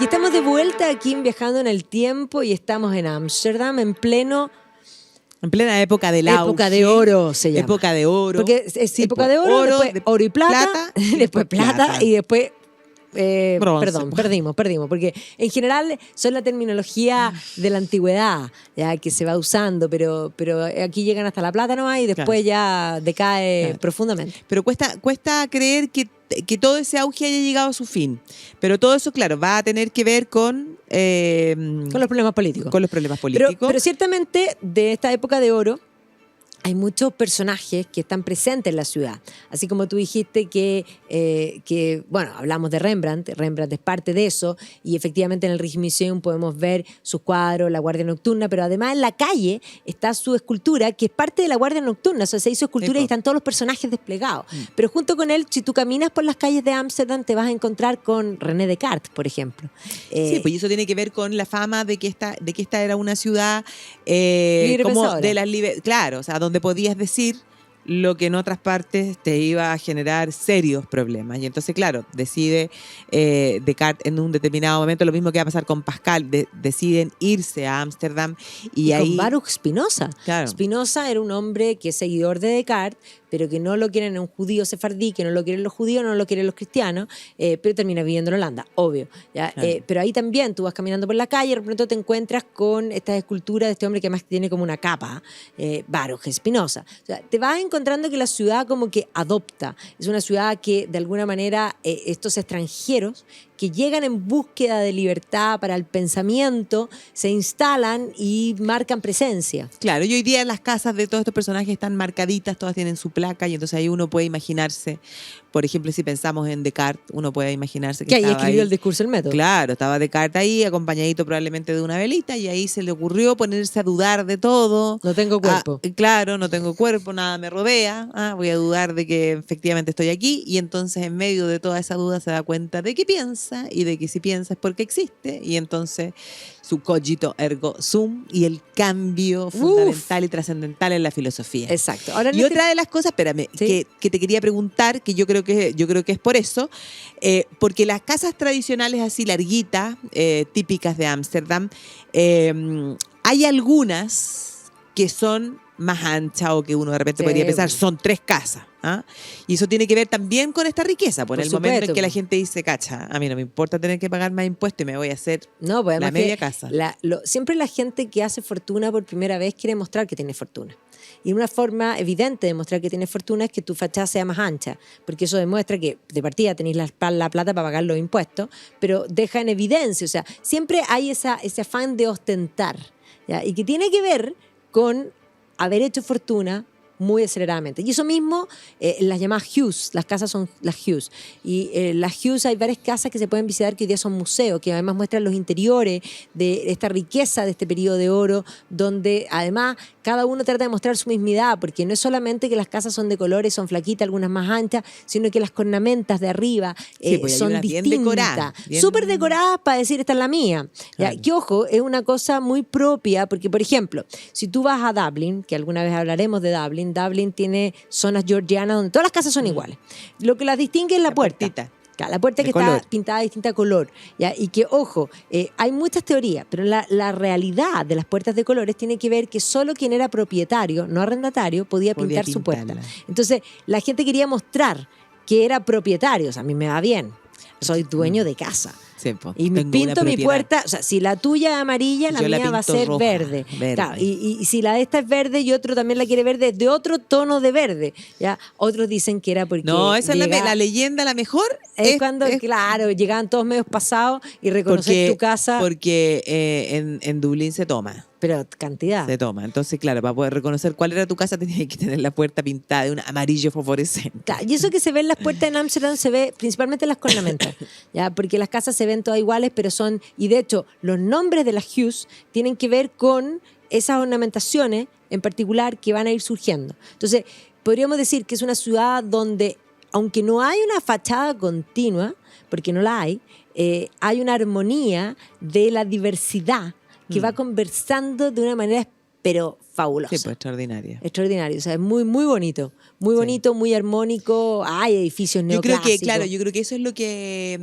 Y estamos de vuelta aquí en Viajando en el Tiempo y estamos en Ámsterdam en plena época del época auge. de oro, se llama. Época de oro. Porque es Sí, época pues, de oro, después oro y plata, después plata plata. y después... Bronce. Perdón, perdimos, porque en general son la terminología de la antigüedad, ya que se va usando, pero aquí llegan hasta la plata nomás y después ya decae Claro. profundamente. Pero cuesta creer que todo ese auge haya llegado a su fin. Pero todo eso, claro, va a tener que ver con Con los problemas políticos. con los problemas políticos. Pero ciertamente de esta época de oro hay muchos personajes que están presentes en la ciudad. Así como tú dijiste que bueno, hablamos de Rembrandt es parte de eso, y efectivamente en el Rijksmuseum podemos ver sus cuadros, la Guardia Nocturna, pero además en la calle está su escultura, que es parte de la Guardia Nocturna. O sea, se hizo escultura y están todos los personajes desplegados. Pero junto con él, si tú caminas por las calles de Ámsterdam, te vas a encontrar con René Descartes, por ejemplo. Sí, pues y eso tiene que ver con la fama de que esta era una ciudad Libre como pensadora. de las claro, o sea, donde podías decir lo que en otras partes te iba a generar serios problemas. Y entonces, claro, decide Descartes en un determinado momento, lo mismo que va a pasar con Pascal, deciden irse a Ámsterdam y ahí... con Baruch Spinoza. Claro. Spinoza era un hombre que es seguidor de Descartes, pero que no lo quieren un judío sefardí, que no lo quieren los judíos, no lo quieren los cristianos, pero termina viviendo en Holanda, obvio. ¿Ya? Claro. Pero ahí también tú vas caminando por la calle y de pronto te encuentras con estas esculturas de este hombre que además tiene como una capa, Baruch Spinoza. O sea, te vas encontrando que la ciudad como que adopta. Es una ciudad que de alguna manera estos extranjeros que llegan en búsqueda de libertad para el pensamiento, se instalan y marcan presencia. Claro, y hoy día las casas de todos estos personajes están marcaditas, todas tienen su placa, y entonces ahí uno puede imaginarse, por ejemplo, si pensamos en Descartes, uno puede imaginarse que Que ahí estaba escribió ahí. el discurso del método. Claro, estaba Descartes ahí, acompañadito probablemente de una velita, y ahí se le ocurrió ponerse a dudar de todo. No tengo cuerpo. Claro, no tengo cuerpo, nada me rodea, voy a dudar de que efectivamente estoy aquí, y entonces en medio de toda esa duda se da cuenta de que piensa, y de que si piensa es porque existe, y entonces su cogito ergo sum, y el cambio fundamental y trascendental en la filosofía. Exacto. Ahora, Y otra de las cosas, espérame, ¿sí? que te quería preguntar, que yo creo que es por eso, porque las casas tradicionales así larguitas, típicas de Ámsterdam, hay algunas que son más anchas o que uno de repente Sí, podría pensar, bueno. son 3 casas. Y eso tiene que ver también con esta riqueza, por el momento supuesto, en que la pues. gente dice, cacha, a mí no me importa tener que pagar más impuestos y me voy a hacer No, pues la además media que casa. siempre la gente que hace fortuna por primera vez quiere mostrar que tiene fortuna. Y una forma evidente de mostrar que tienes fortuna es que tu fachada sea más ancha, porque eso demuestra que de partida tenéis la plata para pagar los impuestos, pero deja en evidencia, o sea, siempre hay ese afán de ostentar, ¿ya? Y que tiene que ver con haber hecho fortuna muy aceleradamente. Y eso mismo, las llamadas Hughes, las casas son las Hughes. Y las Hughes, hay varias casas que se pueden visitar que hoy día son museos, que además muestran los interiores de esta riqueza de este periodo de oro, donde además cada uno trata de mostrar su mismidad, porque no es solamente que las casas son de colores, son flaquitas, algunas más anchas, sino que las cornamentas de arriba Sí, pues hay son unas bien distintas, decoradas, bien- súper decoradas para decir esta es la mía. Claro. Ya, que ojo, es una cosa muy propia, porque por ejemplo, si tú vas a Dublín, que alguna vez hablaremos de Dublín tiene zonas georgianas donde todas las casas son iguales. Lo que las distingue es la puerta. puertita. Claro, la puerta De que color. está pintada de distinta color. ¿Ya? Y que, ojo, hay muchas teorías, pero la realidad de las puertas de colores tiene que ver que solo quien era propietario, no arrendatario, podía Podía pintar su puerta. pintarla. Entonces, la gente quería mostrar que era propietario. O sea, a mí me va bien. Soy dueño de casa. Sí, po, Y me tengo pinto una mi propiedad. puerta, o sea, si la tuya es amarilla, la Yo la mía va a pinto ser roja, verde. verde. Claro, y si la de esta es verde y otro también la quiere verde, de otro tono de verde. ¿Ya? Otros dicen que era porque. No, esa es llega- la leyenda, la mejor. es cuando, claro, llegaban todos medios pasados y reconocer tu casa, Porque en Dublín se toma. pero cantidad. Se toma. Entonces, claro, para poder reconocer cuál era tu casa, tenías que tener la puerta pintada de un amarillo fosforescente. Claro, y eso que se ve en las puertas en Ámsterdam se ve principalmente en las cornamentas, ¿ya? Porque las casas se ven todas iguales, pero son, y de hecho, los nombres de las Hughes tienen que ver con esas ornamentaciones en particular que van a ir surgiendo. Entonces, podríamos decir que es una ciudad donde, aunque no hay una fachada continua, porque no la hay una armonía de la diversidad que va conversando de una manera, pero fabulosa. Sí, pues extraordinaria. Extraordinario, o sea, es muy, muy bonito. Muy Sí. bonito, muy armónico. Hay edificios Yo creo neoclásicos. que, claro, yo creo que eso es lo que.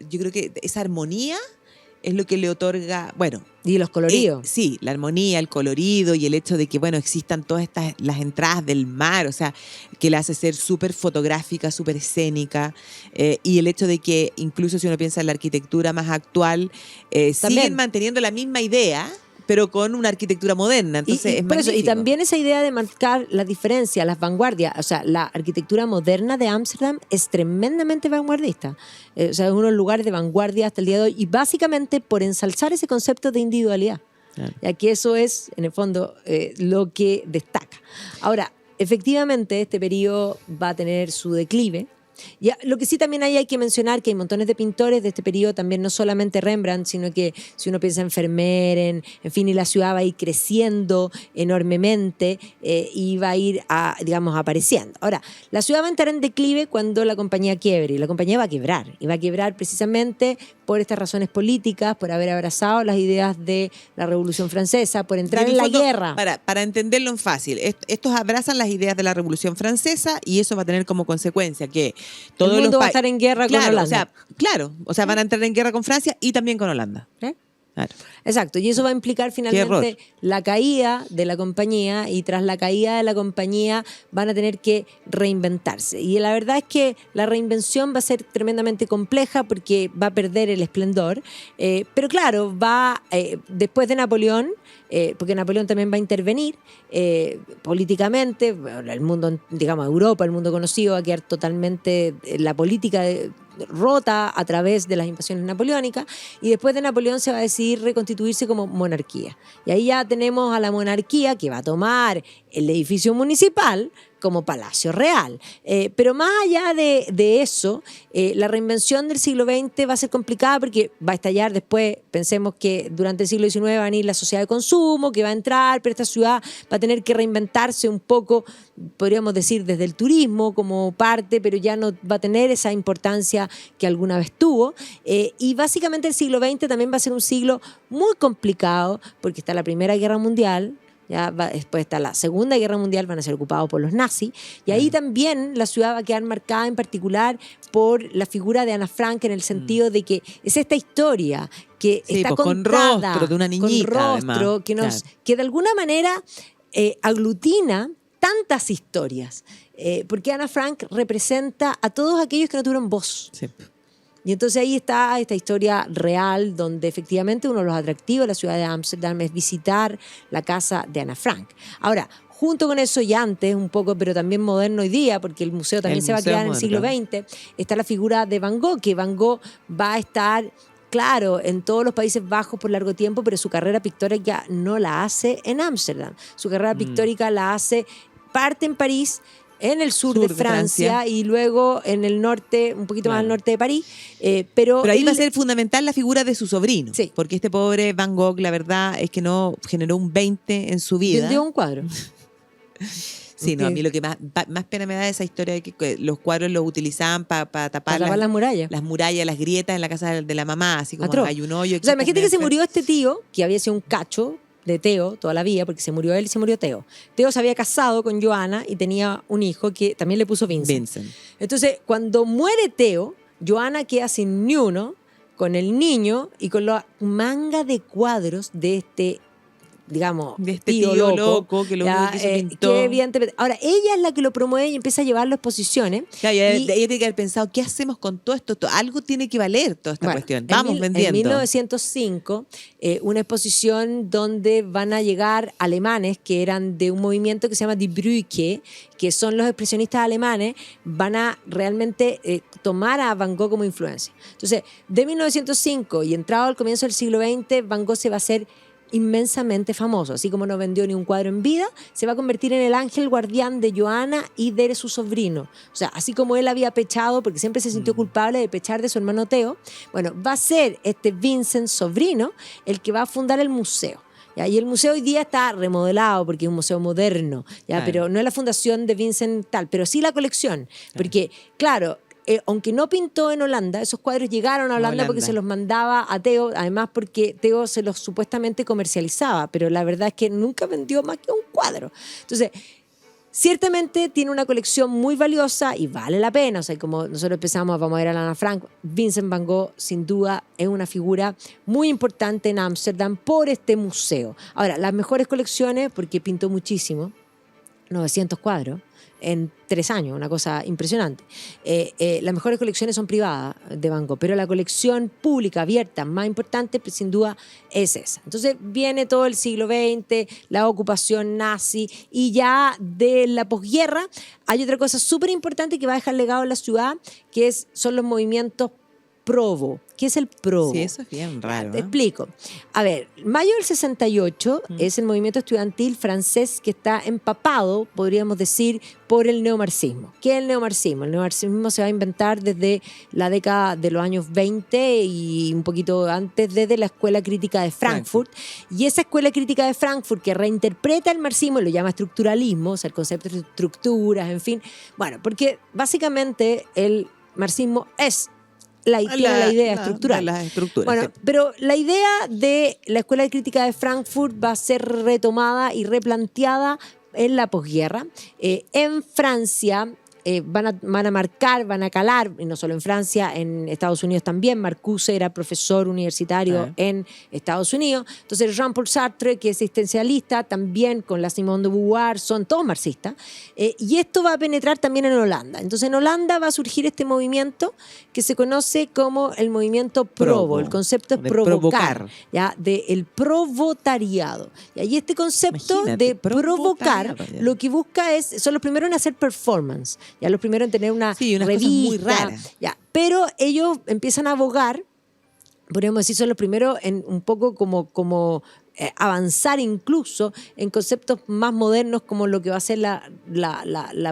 Yo creo que esa armonía es lo que le otorga. Bueno. Y los coloridos. Sí, la armonía, el colorido y el hecho de que, bueno, existan todas las entradas del mar, o sea, que la hace ser súper fotográfica, súper escénica, y el hecho de que incluso si uno piensa en la arquitectura más actual, siguen manteniendo la misma idea, pero con una arquitectura moderna, entonces es por eso, y magnífico. también esa idea de marcar la diferencia, las vanguardias, o sea, la arquitectura moderna de Ámsterdam es tremendamente vanguardista. O sea, es uno de los lugares de vanguardia hasta el día de hoy, y básicamente por ensalzar ese concepto de individualidad. Claro. Ya que eso es, en el fondo, lo que destaca. Ahora, efectivamente, este periodo va a tener su declive, Lo que sí también hay que mencionar que hay montones de pintores de este periodo, también no solamente Rembrandt, sino que si uno piensa en Vermeer, en fin, y la ciudad va a ir creciendo enormemente y va a ir, digamos, apareciendo. Ahora, la ciudad va a entrar en declive cuando la compañía quiebre, y la compañía va a quebrar, y va a quebrar precisamente por estas razones políticas, por haber abrazado las ideas de la Revolución Francesa, por entrar en la guerra. Para entenderlo en fácil, estos abrazan las ideas de la Revolución Francesa y eso va a tener como consecuencia que todos el mundo los va a estar en guerra con Holanda. O sea, van a entrar en guerra con Francia y también con Holanda. Claro. Exacto, y eso va a implicar finalmente la caída de la compañía, y tras la caída de la compañía van a tener que reinventarse. Y la verdad es que la reinvención va a ser tremendamente compleja porque va a perder el esplendor, pero claro, después de Napoleón, porque Napoleón también va a intervenir políticamente, el mundo, digamos, Europa, el mundo conocido, va a quedar totalmente la política rota a través de las invasiones napoleónicas, y después de Napoleón se va a decidir reconstituirse como monarquía. Y ahí ya tenemos a la monarquía que va a tomar el edificio municipal como palacio real. Pero más allá de eso, la reinvención del siglo XX va a ser complicada porque va a estallar después. Pensemos que durante el siglo XIX va a venir la sociedad de consumo, que va a entrar, pero esta ciudad va a tener que reinventarse un poco, podríamos decir, desde el turismo como parte, pero ya no va a tener esa importancia que alguna vez tuvo. Y básicamente el siglo XX también va a ser un siglo muy complicado porque está la Primera Guerra Mundial. Después está la Segunda Guerra Mundial, van a ser ocupados por los nazis, y ahí también la ciudad va a quedar marcada en particular por la figura de Ana Frank, en el sentido de que es esta historia que está pues, contada, con rostro de una niñita, con rostro, que de alguna manera aglutina tantas historias, porque Ana Frank representa a todos aquellos que no tuvieron voz. Sí. Y entonces ahí está esta historia real donde efectivamente uno de los atractivos de la ciudad de Ámsterdam es visitar la casa de Ana Frank. Ahora, junto con eso y antes un poco, pero también moderno hoy día, porque el museo también se va a quedar en el siglo XX, está la figura de Van Gogh, que Van Gogh va a estar, claro, en todos los Países Bajos por largo tiempo, pero su carrera pictórica no la hace en Ámsterdam. Su carrera pictórica la hace parte en París, en el sur de Francia y luego en el norte, un poquito más al norte de París. Pero ahí va a ser fundamental la figura de su sobrino, sí, porque este pobre Van Gogh, la verdad es que no generó un 20 en su vida. Vendió un cuadro. Sí, no, a mí lo que más pena me da es esa historia de que los cuadros los utilizaban para tapar las murallas. Las murallas, las grietas en la casa de la mamá, así como hay un hoyo. O sea, imagínate que se murió este tío, que había sido un cacho de Theo toda la vida, porque se murió él y se murió Theo. Theo se había casado con Johanna y tenía un hijo que también le puso Vincent. Entonces, cuando muere Theo, Johanna queda sin ni uno, con el niño y con la manga de cuadros de este, digamos, de este tío loco que lo único que se pintó. Que evidentemente, ahora, ella es la que lo promueve y empieza a llevarlo a exposiciones. Claro, ella tiene que haber pensado, ¿qué hacemos con todo esto? Algo tiene que valer toda esta cuestión. Vamos vendiendo. En 1905, una exposición donde van a llegar alemanes que eran de un movimiento que se llama Die Brücke, que son los expresionistas alemanes, van a realmente tomar a Van Gogh como influencia. Entonces, de 1905 y entrado al comienzo del siglo XX, Van Gogh se va a hacer inmensamente famoso. Así como no vendió ni un cuadro en vida, se va a convertir en el ángel guardián de Johanna y de su sobrino. O sea, así como él había pechado, porque siempre se sintió culpable de pechar de su hermano Theo, bueno, va a ser este Vincent sobrino el que va a fundar el museo. ¿Ya? Y el museo hoy día está remodelado porque es un museo moderno, ¿ya? Claro. Pero no es la fundación de Vincent tal, pero sí la colección. Porque, claro, aunque no pintó en Holanda, esos cuadros llegaron a Holanda porque se los mandaba a Theo, además porque Theo se los supuestamente comercializaba, pero la verdad es que nunca vendió más que un cuadro. Entonces, ciertamente tiene una colección muy valiosa y vale la pena. O sea, como nosotros empezamos, vamos a ver a Ana Frank, Vincent Van Gogh sin duda es una figura muy importante en Ámsterdam por este museo. Ahora, las mejores colecciones, porque pintó muchísimo, 900 cuadros, en 3 años, una cosa impresionante. Las mejores colecciones son privadas de Van Gogh, pero la colección pública, abierta, más importante, pues, sin duda, es esa. Entonces viene todo el siglo XX, la ocupación nazi, y ya de la posguerra hay otra cosa súper importante que va a dejar legado en la ciudad, que son los movimientos Provo. ¿Qué es el Provo? Sí, eso es bien raro. Te explico. A ver, mayo del 68 es el movimiento estudiantil francés que está empapado, podríamos decir, por el neomarxismo. ¿Qué es el neomarxismo? El neomarxismo se va a inventar desde la década de los años 20 y un poquito antes, desde la Escuela Crítica de Frankfurt. Y esa Escuela Crítica de Frankfurt que reinterpreta el marxismo y lo llama estructuralismo, o sea, el concepto de estructuras, en fin. Bueno, porque básicamente el marxismo es tiene la idea estructural. Las estructuras. Bueno, Sí. pero la idea de la Escuela de Crítica de Frankfurt va a ser retomada y replanteada en la posguerra. En Francia van a marcar, van a calar, y no solo en Francia, en Estados Unidos también. Marcuse era profesor universitario en Estados Unidos. Entonces Jean-Paul Sartre, que es existencialista, también con la Simone de Beauvoir, son todos marxistas. Y esto va a penetrar también en Holanda. Entonces en Holanda va a surgir este movimiento que se conoce como el movimiento Provo. El concepto es de provocar. ¿Ya? El provotariado. Y este concepto Imagínate, de provocar provotariado, ya. lo que busca son los primeros en hacer performance. Ya los primeros en tener una Sí, unas revista. cosas muy raras. Ya, pero ellos empiezan a abogar, podríamos decir, son los primeros en un poco como avanzar incluso en conceptos más modernos como lo que va a ser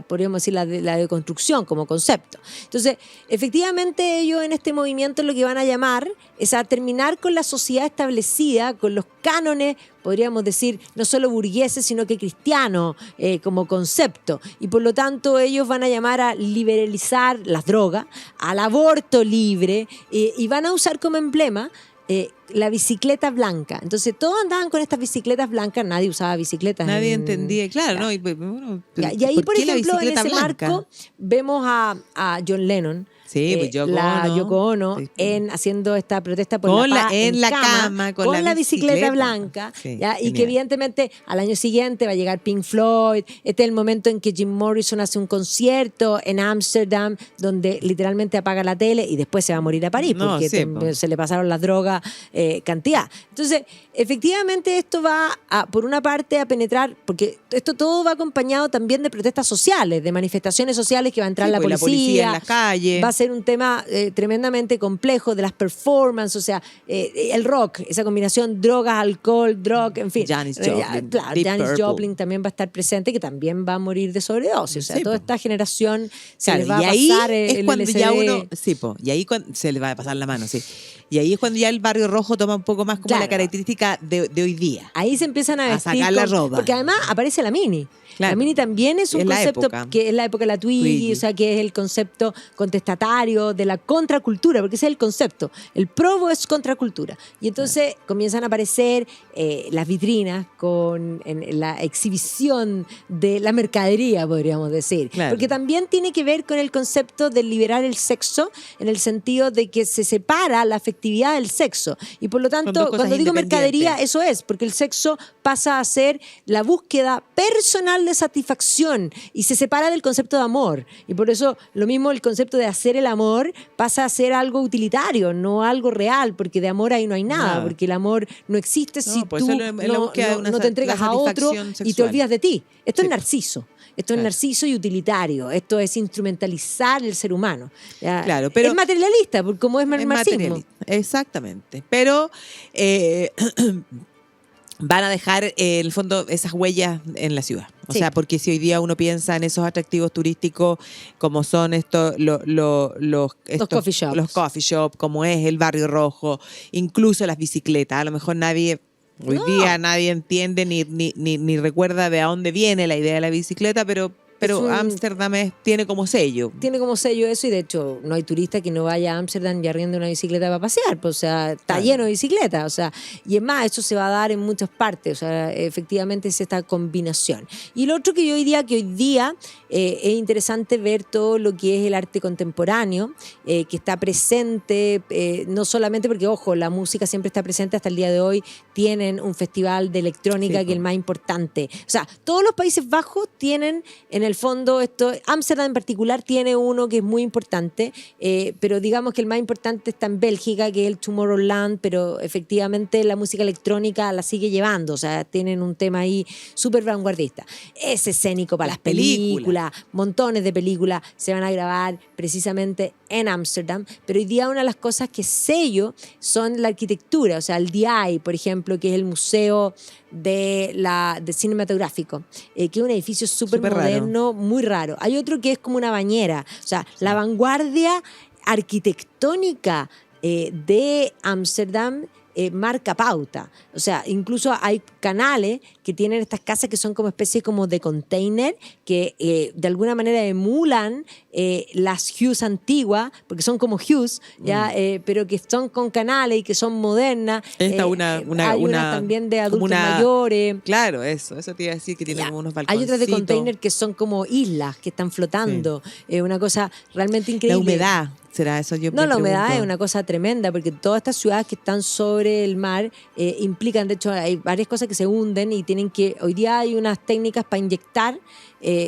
podríamos decir, la deconstrucción como concepto. Entonces, efectivamente ellos en este movimiento lo que van a llamar es a terminar con la sociedad establecida, con los cánones, podríamos decir, no solo burgueses, sino que cristianos como concepto. Y por lo tanto ellos van a llamar a liberalizar las drogas, al aborto libre, y van a usar como emblema la bicicleta blanca. Entonces todos andaban con estas bicicletas blancas, nadie usaba bicicletas. Nadie entendía, claro, ¿no? Y, bueno, Y ahí, por qué la ejemplo, en bicicleta ese blanca? marco vemos a John Lennon. Sí, pues Yoko Ono Sí. haciendo esta protesta por Con la paz en la cama, con la bicicleta bicicleta. blanca, Sí, ¿ya? Y genial. que evidentemente al año siguiente va a llegar Pink Floyd. Este es el momento en que Jim Morrison hace un concierto en Ámsterdam donde literalmente apaga la tele y después se va a morir a París No, porque sí, po. se le pasaron las drogas cantidad. Entonces, efectivamente esto va por una parte a penetrar, porque esto todo va acompañado también de protestas sociales, de manifestaciones sociales que va a entrar Sí, la pues, policía. en las calles. Va a ser un tema tremendamente complejo de las performances, o sea, el rock, esa combinación drogas, alcohol, en fin. Janis Joplin, Claro, Deep Janis Purple. Joplin también va a estar presente, que también va a morir de sobredosis. O sea, Sí, toda po. esta generación se Claro, les va y a ahí pasar es el cuando ya LSD. uno, sí, po, y ahí se le va a pasar la mano, sí. Y ahí es cuando ya el barrio rojo toma un poco más como Claro. la característica de hoy día. Ahí se empiezan a A vestir sacar la ropa. porque además aparece la Mini. Claro. La Mini también es un Es la concepto época. que es la época de la Twiggy, Twiggy. o sea, que es el concepto contestatario de la contracultura, porque ese es el concepto. El Provo es contracultura. Y entonces comienzan a aparecer las vitrinas en la exhibición de la mercadería, podríamos decir. Claro. Porque también tiene que ver con el concepto de liberar el sexo, en el sentido de que se separa la afectividad del sexo. Y por lo dos tanto, cosas cuando digo mercadería, independientes. eso es, porque el sexo pasa a ser la búsqueda personal de satisfacción y se separa del concepto de amor. Y por eso lo mismo el concepto de hacer el amor pasa a ser algo utilitario, no algo real, porque de amor ahí no hay nada, porque el amor no existe si pues tú eso es la búsqueda de una no te entregas la a otro satisfacción y te sexual. olvidas de ti. Esto Sí. es narciso. Esto es Claro. narciso y utilitario. Esto es instrumentalizar el ser humano. ¿Ya? Claro, pero- es materialista, porque como es Es marxismo. materialista. Exactamente. Pero van a dejar, en el fondo, esas huellas en la ciudad. O Sí. sea, porque si hoy día uno piensa en esos atractivos turísticos como son estos, coffee shops. los coffee shops, como es el Barrio Rojo, incluso las bicicletas. A lo mejor hoy No. día nadie entiende ni recuerda de a dónde viene la idea de la bicicleta, pero Ámsterdam tiene como sello. Tiene como sello eso y de hecho no hay turista que no vaya a Ámsterdam y arriende una bicicleta para pasear, pues, o sea, está Claro. lleno de bicicletas, o sea, y es más, eso se va a dar en muchas partes, o sea, efectivamente es esta combinación. Y lo otro que yo diría que hoy día es interesante ver todo lo que es el arte contemporáneo, que está presente, no solamente porque, ojo, la música siempre está presente, hasta el día de hoy tienen un festival de electrónica Sí, que es el po. más importante. O sea, todos los Países Bajos tienen en el fondo, Ámsterdam en particular tiene uno que es muy importante, pero digamos que el más importante está en Bélgica, que es el Tomorrowland, pero efectivamente la música electrónica la sigue llevando, o sea, tienen un tema ahí súper vanguardista. Es escénico para las películas, montones de películas se van a grabar precisamente en Ámsterdam, pero hoy día una de las cosas que sello son la arquitectura, o sea, el DI, por ejemplo, que es el museo de cinematográfico, que es un edificio súper moderno, muy raro. Hay otro que es como una bañera, o sea, la vanguardia arquitectónica de Ámsterdam marca pauta. O sea, incluso hay canales que tienen estas casas que son como especie como de container, que de alguna manera emulan las Hughes antiguas, porque son como Hughes, ¿ya? Pero que son con canales y que son modernas. Hay unas también de adultos mayores. Claro, eso te iba a decir, que tiene como unos balconcitos. Hay otras de container que son como islas, que están flotando. Una cosa realmente increíble. La humedad. ¿Será eso? Yo no, la humedad pregunto. es una cosa tremenda, porque todas estas ciudades que están sobre el mar implican, de hecho, hay varias cosas que se hunden y tienen que, hoy día hay unas técnicas para inyectar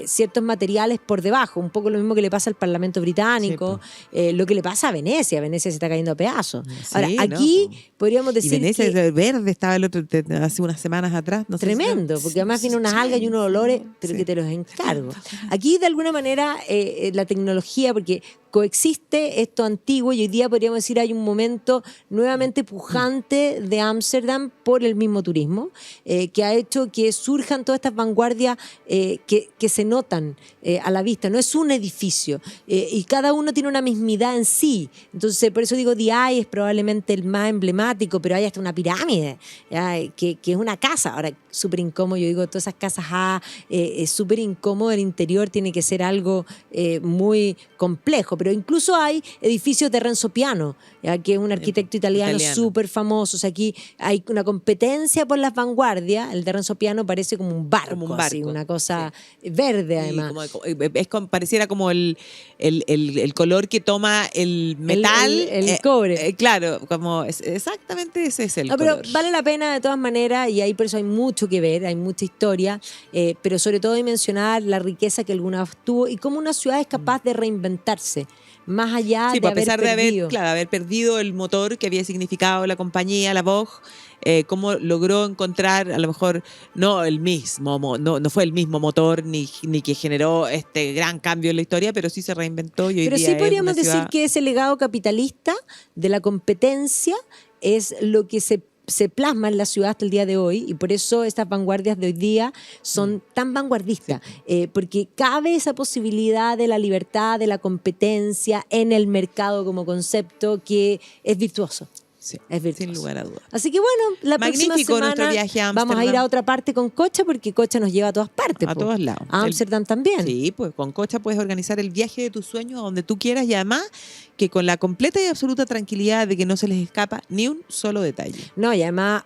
ciertos materiales por debajo, un poco lo mismo que le pasa al Parlamento británico, lo que le pasa a Venecia. Venecia se está cayendo a pedazos. Sí, ahora, aquí podríamos decir y Venecia que verde estaba hace unas semanas atrás. No sé tremendo, porque además vienen unas algas y unos olores, pero que te los encargo. Aquí, de alguna manera, la tecnología, porque coexiste esto antiguo y hoy día podríamos decir hay un momento nuevamente pujante de Ámsterdam por el mismo turismo, que ha hecho que surjan todas estas vanguardias que se notan a la vista. No es un edificio y cada uno tiene una mismidad en sí. Entonces, por eso digo, DI es probablemente el más emblemático, pero hay hasta una pirámide, ¿ya? Que es una casa. Ahora, súper incómodo, yo digo, todas esas casas es súper incómodo, el interior tiene que ser algo muy complejo, pero incluso hay edificios de Renzo Piano, ¿ya? Que es un arquitecto italiano súper famoso. O sea, aquí hay una competencia por las vanguardias. El de Renzo Piano parece como un barco. Así, una cosa verde, además. Pareciera como el color que toma el metal. El cobre. Claro, como exactamente ese es el color. Pero vale la pena de todas maneras, y ahí por eso hay mucho que ver, hay mucha historia, pero sobre todo hay mencionar la riqueza que alguna vez tuvo y cómo una ciudad es capaz de reinventarse. Más allá de haber perdido. De haber perdido el motor que había significado la compañía, la Vogue, cómo logró encontrar, a lo mejor no el mismo, no fue el mismo motor ni que generó este gran cambio en la historia, pero sí se reinventó y hoy pero día sí podríamos es una decir ciudad... que ese legado capitalista de la competencia es lo que se plasma en la ciudad hasta el día de hoy, y por eso estas vanguardias de hoy día son tan vanguardistas, porque cabe esa posibilidad de la libertad, de la competencia en el mercado como concepto que es virtuoso. Sí, es virtuoso. sin lugar a dudas. Así que bueno, la próxima semana nuestro viaje a vamos a ir a otra parte con Cocha, porque Cocha nos lleva a todas partes. A todos lados. A Ámsterdam también. Sí, pues con Cocha puedes organizar el viaje de tus sueños a donde tú quieras, y además que con la completa y absoluta tranquilidad de que no se les escapa ni un solo detalle. No, y además,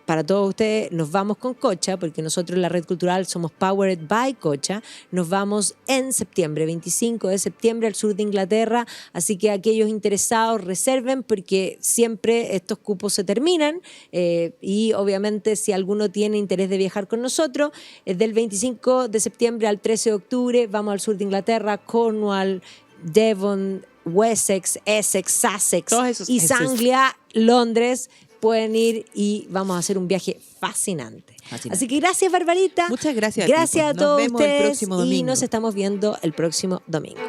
para todos ustedes, nos vamos con Cocha, porque nosotros en la red cultural somos Powered by Cocha. Nos vamos en septiembre, 25 de septiembre, al sur de Inglaterra. Así que aquellos interesados reserven, porque siempre estos cupos se terminan. Y obviamente, si alguno tiene interés de viajar con nosotros, es del 25 de septiembre al 13 de octubre. Vamos al sur de Inglaterra, Cornwall, Devon, Wessex, Essex, Sussex, East Anglia, Londres. Pueden ir y vamos a hacer un viaje fascinante. Así que gracias, Barbarita. Muchas gracias. Gracias a todos nos vemos ustedes el próximo domingo. y nos estamos viendo el próximo domingo.